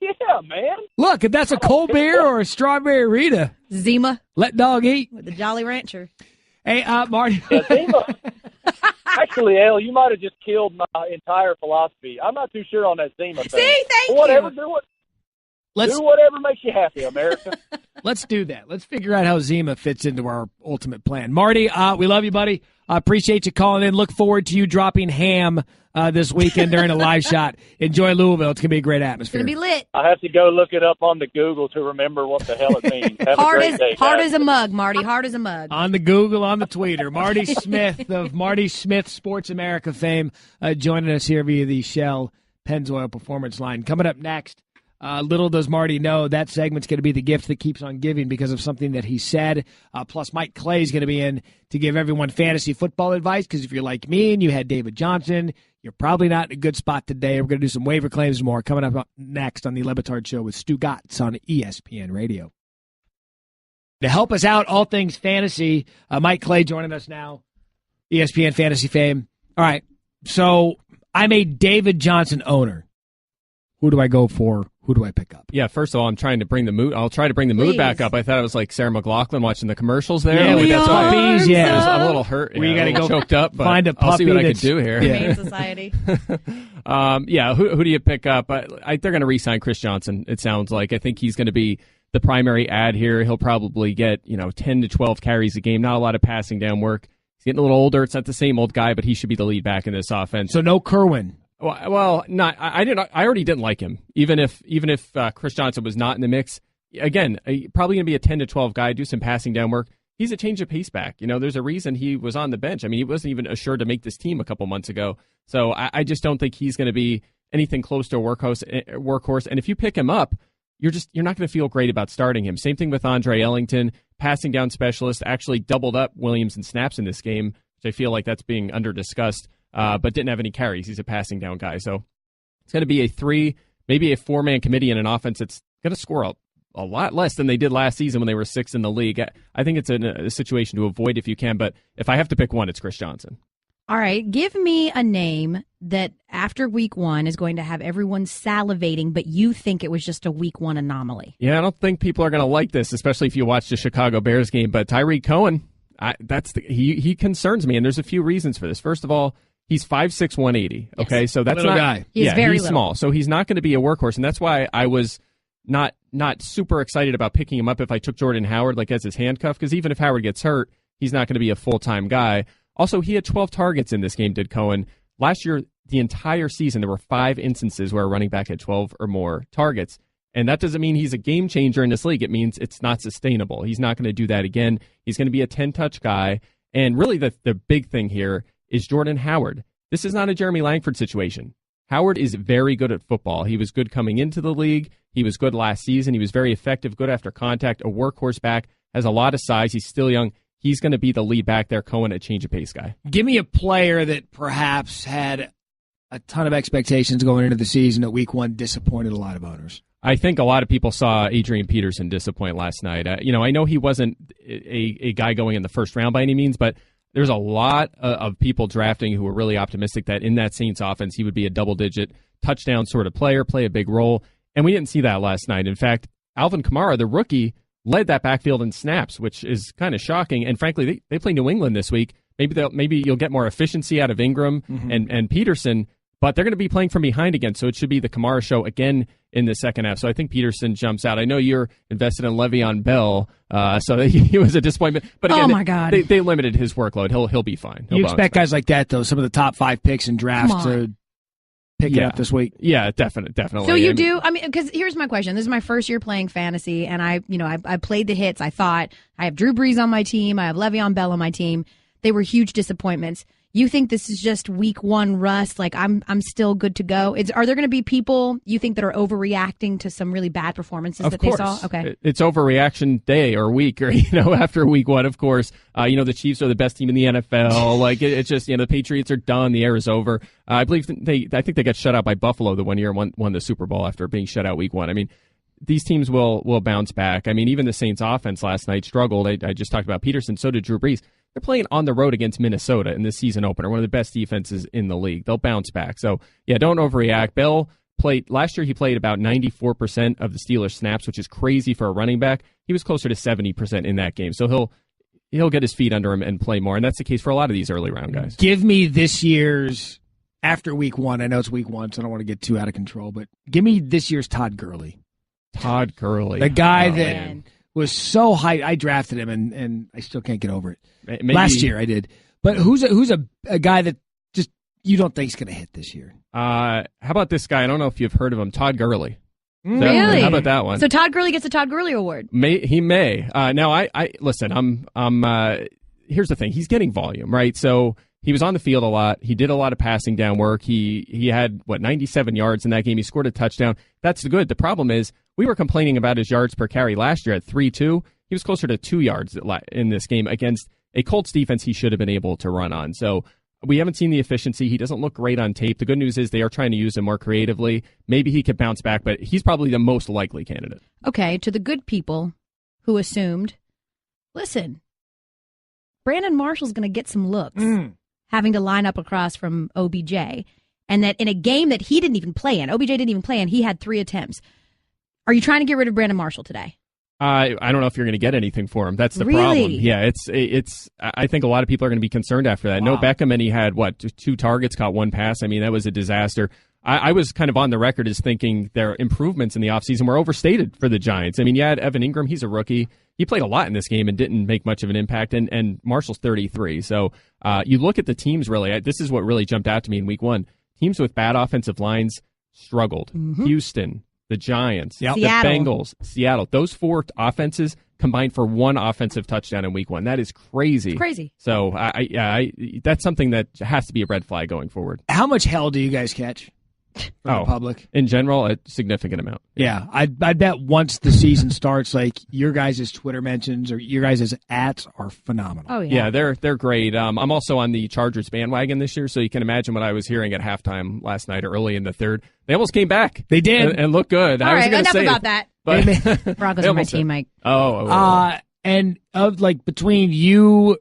Yeah, man. Look, if that's a cold beer or a strawberry Rita, Zima, let dog eat with the Jolly Rancher. Hey, Marty. Yeah, Zima. Actually, Elle, you might have just killed my entire philosophy. I'm not too sure on that Zima thing. See, thank whatever, you. Do whatever makes you happy, America. Let's do that. Let's figure out how Zima fits into our ultimate plan. Marty, we love you, buddy. I appreciate you calling in. Look forward to you dropping ham this weekend during a live shot. Enjoy Louisville. It's going to be a great atmosphere. It's going to be lit. I have to go look it up on the Google to remember what the hell it means. Have a great day, hard as a mug, Marty. Hard as a mug. On the Google, on the Twitter. Marty Smith of Marty Smith Sports America fame joining us here via the Shell Pennzoil Performance Line. Coming up next, Little does Marty know that segment's going to be the gift that keeps on giving because of something that he said. Plus, Mike Clay's going to be in to give everyone fantasy football advice because if you're like me and you had David Johnson, you're probably not in a good spot today. We're going to do some waiver claims and more coming up next on the Batard Show with Stugotz on ESPN Radio. To help us out, all things fantasy, Mike Clay joining us now, ESPN Fantasy fame. All right, so I'm a David Johnson owner. Who do I go for? Who do I pick up? Yeah, first of all, I'm trying to bring the mood. I'll try to bring the mood back up. I thought it was like Sarah McLachlan watching the commercials there. Yeah, with the puppies. Yeah, I'm a little hurt. Where you got to go choked up. But find a puppy. I'll see what I can do here. Humane Society. Who do you pick up? They're going to re-sign Chris Johnson. It sounds like. I think he's going to be the primary ad here. He'll probably get 10 to 12 carries a game. Not a lot of passing down work. He's getting a little older. It's not the same old guy, but he should be the lead back in this offense. So no Kerwin. Well, not. I already didn't like him. Even if Chris Johnson was not in the mix, again, probably going to be a 10 to 12 guy. Do some passing down work. He's a change of pace back. There's a reason he was on the bench. I mean, he wasn't even assured to make this team a couple months ago. So I just don't think he's going to be anything close to a workhorse. And if you pick him up, you're not going to feel great about starting him. Same thing with Andre Ellington, passing down specialist, actually doubled up Williams in snaps in this game, which I feel like that's being under discussed. But didn't have any carries. He's a passing down guy. So it's going to be a 3, maybe a 4-man committee in an offense that's going to score a lot less than they did last season when they were 6th in the league. I think it's a situation to avoid if you can, but if I have to pick one, it's Chris Johnson. All right, give me a name that after week 1 is going to have everyone salivating, but you think it was just a week 1 anomaly. Yeah, I don't think people are going to like this, especially if you watch the Chicago Bears game, but Tyreek Cohen, he concerns me, and there's a few reasons for this. First of all, he's 5'6", 180. Okay, yes. so that's little not guy. He's very little. Small. So he's not going to be a workhorse, and that's why I was not super excited about picking him up if I took Jordan Howard as his handcuff, because even if Howard gets hurt, he's not going to be a full-time guy. Also, he had 12 targets in this game, did Cohen. Last year, the entire season, there were 5 instances where a running back had 12 or more targets. And that doesn't mean he's a game changer in this league. It means it's not sustainable. He's not going to do that again. He's going to be a 10-touch guy. And really the big thing here is Jordan Howard. This is not a Jeremy Langford situation. Howard is very good at football. He was good coming into the league. He was good last season. He was very effective, good after contact, a workhorse back, has a lot of size. He's still young. He's going to be the lead back there, Cohen, a change of pace guy. Give me a player that perhaps had a ton of expectations going into the season that week 1 disappointed a lot of owners. I think a lot of people saw Adrian Peterson disappoint last night. I know he wasn't a guy going in the first round by any means, but there's a lot of people drafting who were really optimistic that in that Saints offense he would be a double-digit touchdown sort of player, play a big role, and we didn't see that last night. In fact, Alvin Kamara, the rookie, led that backfield in snaps, which is kind of shocking. And frankly, they play New England this week. Maybe you'll get more efficiency out of Ingram and Peterson, but they're going to be playing from behind again, so it should be the Kamara show again in the second half. So I think Peterson jumps out. I know you're invested in Le'Veon Bell, so he was a disappointment. But again, oh my God. They limited his workload. He'll be fine. You expect guys like that, though, some of the top 5 picks in drafts to pick it up this week. Yeah, definitely. So you do. I mean, because here's my question. This is my first year playing fantasy, and I played the hits. I thought I have Drew Brees on my team. I have Le'Veon Bell on my team. They were huge disappointments. You think this is just week 1 rust? Like I'm still good to go. Are there going to be people you think that are overreacting to some really bad performances that they saw? Okay, it's overreaction day or week or after week 1. Of course, the Chiefs are the best team in the NFL. It's just the Patriots are done. The era is over. I think they got shut out by Buffalo the one year and won the Super Bowl after being shut out week 1. I mean, these teams will bounce back. I mean, even the Saints offense last night struggled. I just talked about Peterson. So did Drew Brees. They're playing on the road against Minnesota in the season opener, one of the best defenses in the league. They'll bounce back. So, yeah, don't overreact. Bell last year he played about 94% of the Steelers snaps, which is crazy for a running back. He was closer to 70% in that game. So he'll get his feet under him and play more, and that's the case for a lot of these early round guys. Give me this year's, after week 1, I know it's week 1, so I don't want to get too out of control, but give me this year's Todd Gurley. Todd Gurley. The guy that was so high. I drafted him, and I still can't get over it. Maybe, last year I did. But who's a guy that just you don't think is going to hit this year? How about this guy? I don't know if you've heard of him, Todd Gurley. Really? How about that one? So Todd Gurley gets a Todd Gurley award. He may. Now I listen. Here's the thing. He's getting volume, right? So he was on the field a lot. He did a lot of passing down work. He had, 97 yards in that game. He scored a touchdown. That's good. The problem is we were complaining about his yards per carry last year at 3.2. He was closer to 2 yards in this game against a Colts defense he should have been able to run on. So we haven't seen the efficiency. He doesn't look great on tape. The good news is they are trying to use him more creatively. Maybe he could bounce back, but he's probably the most likely candidate. Okay, to the good people who assumed, listen, Brandon Marshall's going to get some looks having to line up across from OBJ, and that in a game that he didn't even play in, OBJ didn't even play in, he had 3 attempts. Are you trying to get rid of Brandon Marshall today? I don't know if you're going to get anything for him. That's the Really? problem. Yeah, it's. I think a lot of people are going to be concerned after that. Wow. No Beckham, and he had 2 targets, caught 1 pass. I mean, that was a disaster. I was kind of on the record as thinking their improvements in the offseason were overstated for the Giants. I mean, you had Evan Ingram. He's a rookie. He played a lot in this game and didn't make much of an impact. And Marshall's 33. So you look at the teams, really. This is what really jumped out to me in week 1. Teams with bad offensive lines struggled. Houston, the Giants, the Bengals, Seattle. Those 4 offenses combined for 1 offensive touchdown in week 1. That is crazy. It's crazy. So that's something that has to be a red flag going forward. How much hell do you guys catch from the public? In general, a significant amount. Yeah, I bet once the season starts, like your guys' Twitter mentions or your guys' ats are phenomenal. Oh yeah, they're great. I'm also on the Chargers bandwagon this year, so you can imagine what I was hearing at halftime last night, early in the third. They almost came back. They did and looked good. All right, enough about that. But Broncos are my team, Mike. And of between you,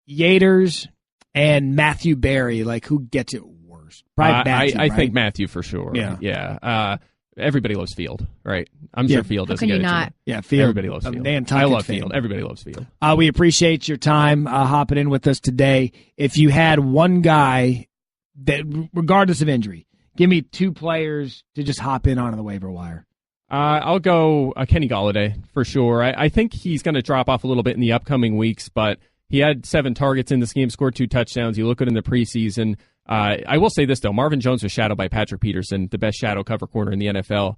Yaters, and Matthew Barrie, who gets it worse? Probably Matthew, I right? think Matthew for sure. Yeah. Everybody loves Field, right? I'm sure Field doesn't get it. Not? Yeah, Field. Everybody loves Field. I love Field. Everybody loves Field. We appreciate your time hopping in with us today. If you had one guy that, regardless of injury, give me 2 players to just hop in onto the waiver wire. I'll go Kenny Golladay for sure. I think he's going to drop off a little bit in the upcoming weeks, but he had 7 targets in this game, scored 2 touchdowns. You look good in the preseason. I will say this, though. Marvin Jones was shadowed by Patrick Peterson, the best shadow cover corner in the NFL.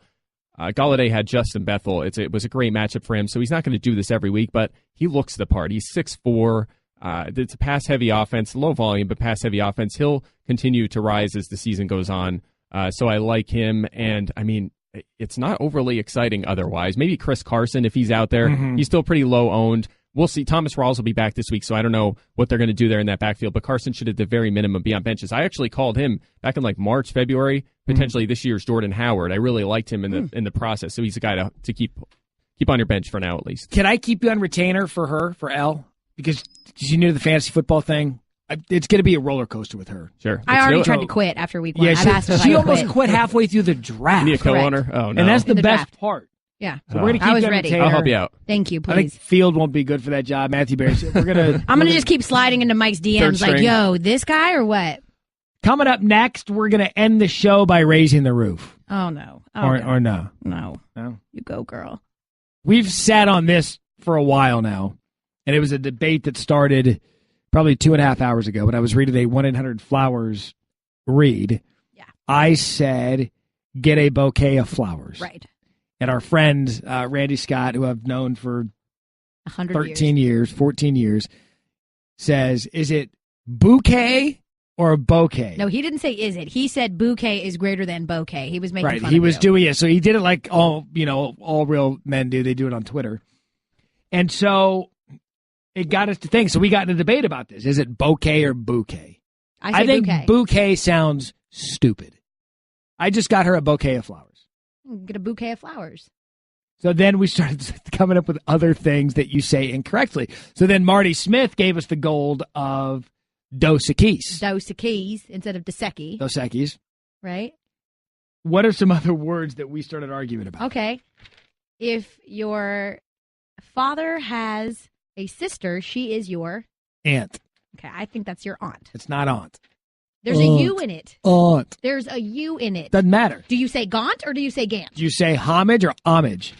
Golladay had Justin Bethel. It was a great matchup for him, so he's not going to do this every week, but he looks the part. He's 6'4". It's a pass-heavy offense, low volume, but pass-heavy offense. He'll continue to rise as the season goes on, so I like him. And, I mean, it's not overly exciting otherwise. Maybe Chris Carson, if he's out there. He's still pretty low-owned. We'll see. Thomas Rawls will be back this week, so I don't know what they're going to do there in that backfield. But Carson should, at the very minimum, be on benches. I actually called him back in March, February, potentially this year's Jordan Howard. I really liked him in the process, so he's a guy to keep on your bench for now at least. Can I keep you on retainer for Elle? Because she's new to the fantasy football thing. It's going to be a roller coaster with her. Sure. I already tried to quit after week 1. Yeah, I've asked her if she I almost quit halfway through the draft. Be a co-owner? Oh, no. And that's the In the best draft. part. Yeah. So we're going to keep I was you on ready. retainer. I'll help you out. Thank you, I think please. Field won't be good for that job. Matthew Barrie. We're gonna. I'm gonna just keep sliding into Mike's DMs like, yo, this guy or what? Coming up next, we're gonna end the show by raising the roof. Oh no. Or no. No. No. You go, girl. We've sat on this for a while now, and it was a debate that started probably 2.5 hours ago when I was reading a 1-800-Flowers read. Yeah. I said, get a bouquet of flowers. Right. And our friend, Randy Scott, who I've known for 13 years, 14 years, says, is it bouquet or a bouquet? No, he didn't say is it. He said bouquet is greater than bouquet. He was making right. fun He of was you. doing it. So he did it like all real men do. They do it on Twitter. And so it got us to think. So we got in a debate about this. Is it bouquet or bouquet? I think bouquet. Bouquet sounds stupid. I just got her a bouquet of flowers. Get a bouquet of flowers. So then we started coming up with other things that you say incorrectly. So then Marty Smith gave us the gold of Dos Equis. Dos Equis instead of Dos Equis. Dos Equis. Right? What are some other words that we started arguing about? Okay. If your father has a sister, she is your aunt. Okay, I think that's your aunt. It's not aunt. There's a U in it. Aunt. There's a U in it. Doesn't matter. Do you say gaunt or do you say gant? Do you say homage or homage?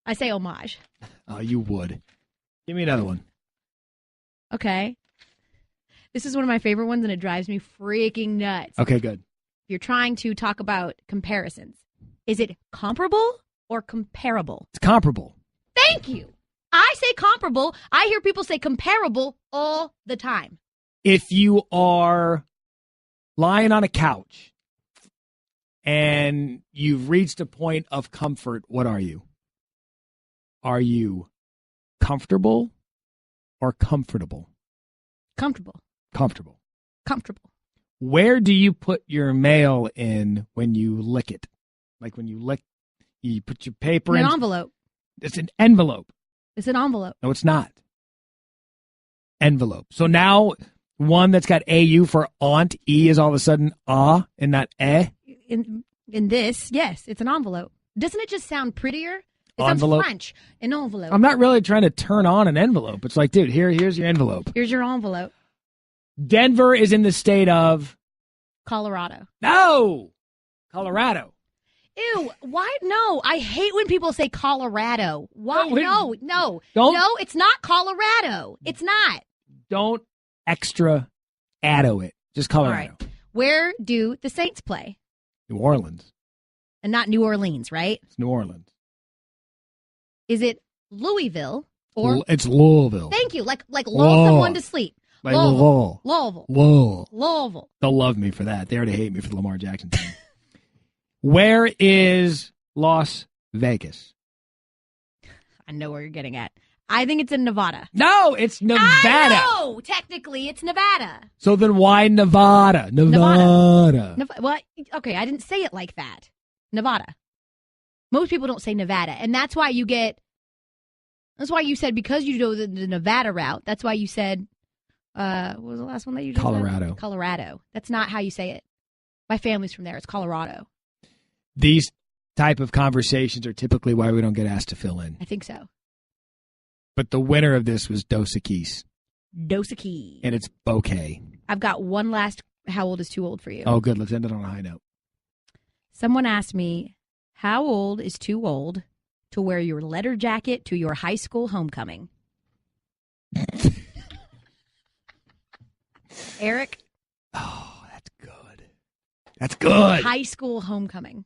I say homage. Oh, you would. Give me another one. Okay. This is one of my favorite ones, and it drives me freaking nuts. Okay, good. If you're trying to talk about comparisons, is it comparable or comparable? It's comparable. Thank you. I say comparable. I hear people say comparable all the time. If you are lying on a couch and you've reached a point of comfort, what are you? Are you comfortable or comfortable? Comfortable. Comfortable. Comfortable. Where do you put your mail in when you lick it? Like when you lick, you put your paper in an envelope. It's an envelope. It's an envelope. No, it's not. Envelope. So now one that's got AU for aunt, E is all of a sudden and not eh? In this, yes, it's an envelope. Doesn't it just sound prettier? It Envelope. sounds French. An envelope. I'm not really trying to turn on an envelope. It's like, dude, here's your envelope. Here's your envelope. Denver is in the state of Colorado. No, Colorado. Ew, why? No, I hate when people say Colorado. Why? No, it's not Colorado. It's not. Don't extra addo it. Just Colorado. All right. Where do the Saints play? New Orleans. And not New Orleans, right? It's New Orleans. Is it Louisville or? It's Louisville. Thank you. Like lull someone to sleep. Like Louisville. Louisville. They'll love me for that. They already hate me for the Lamar Jackson thing. Where is Las Vegas? I know where you're getting at. I think it's in Nevada. No, it's Nevada. No, technically it's Nevada. So then why Nevada? Nevada. Well, okay, I didn't say it like that. Nevada. Most people don't say Nevada, and that's why you said because you go the Nevada route. That's why you said, what was the last one that you just Colorado. said? Colorado. That's not how you say it. My family's from there. It's Colorado. These type of conversations are typically why we don't get asked to fill in. I think so. But the winner of this was Dos Equis. Dos Equis. And it's bouquet. I've got one last how old is too old for you. Oh, good. Let's end it on a high note. Someone asked me, how old is too old to wear your letter jacket to your high school homecoming? Eric? Oh, that's good. That's good. High school homecoming.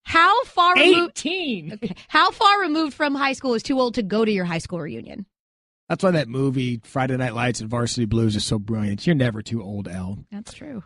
How far removed? 18. Okay. How far removed from high school is too old to go to your high school reunion? That's why that movie, Friday Night Lights and Varsity Blues, is so brilliant. You're never too old, Elle. That's true.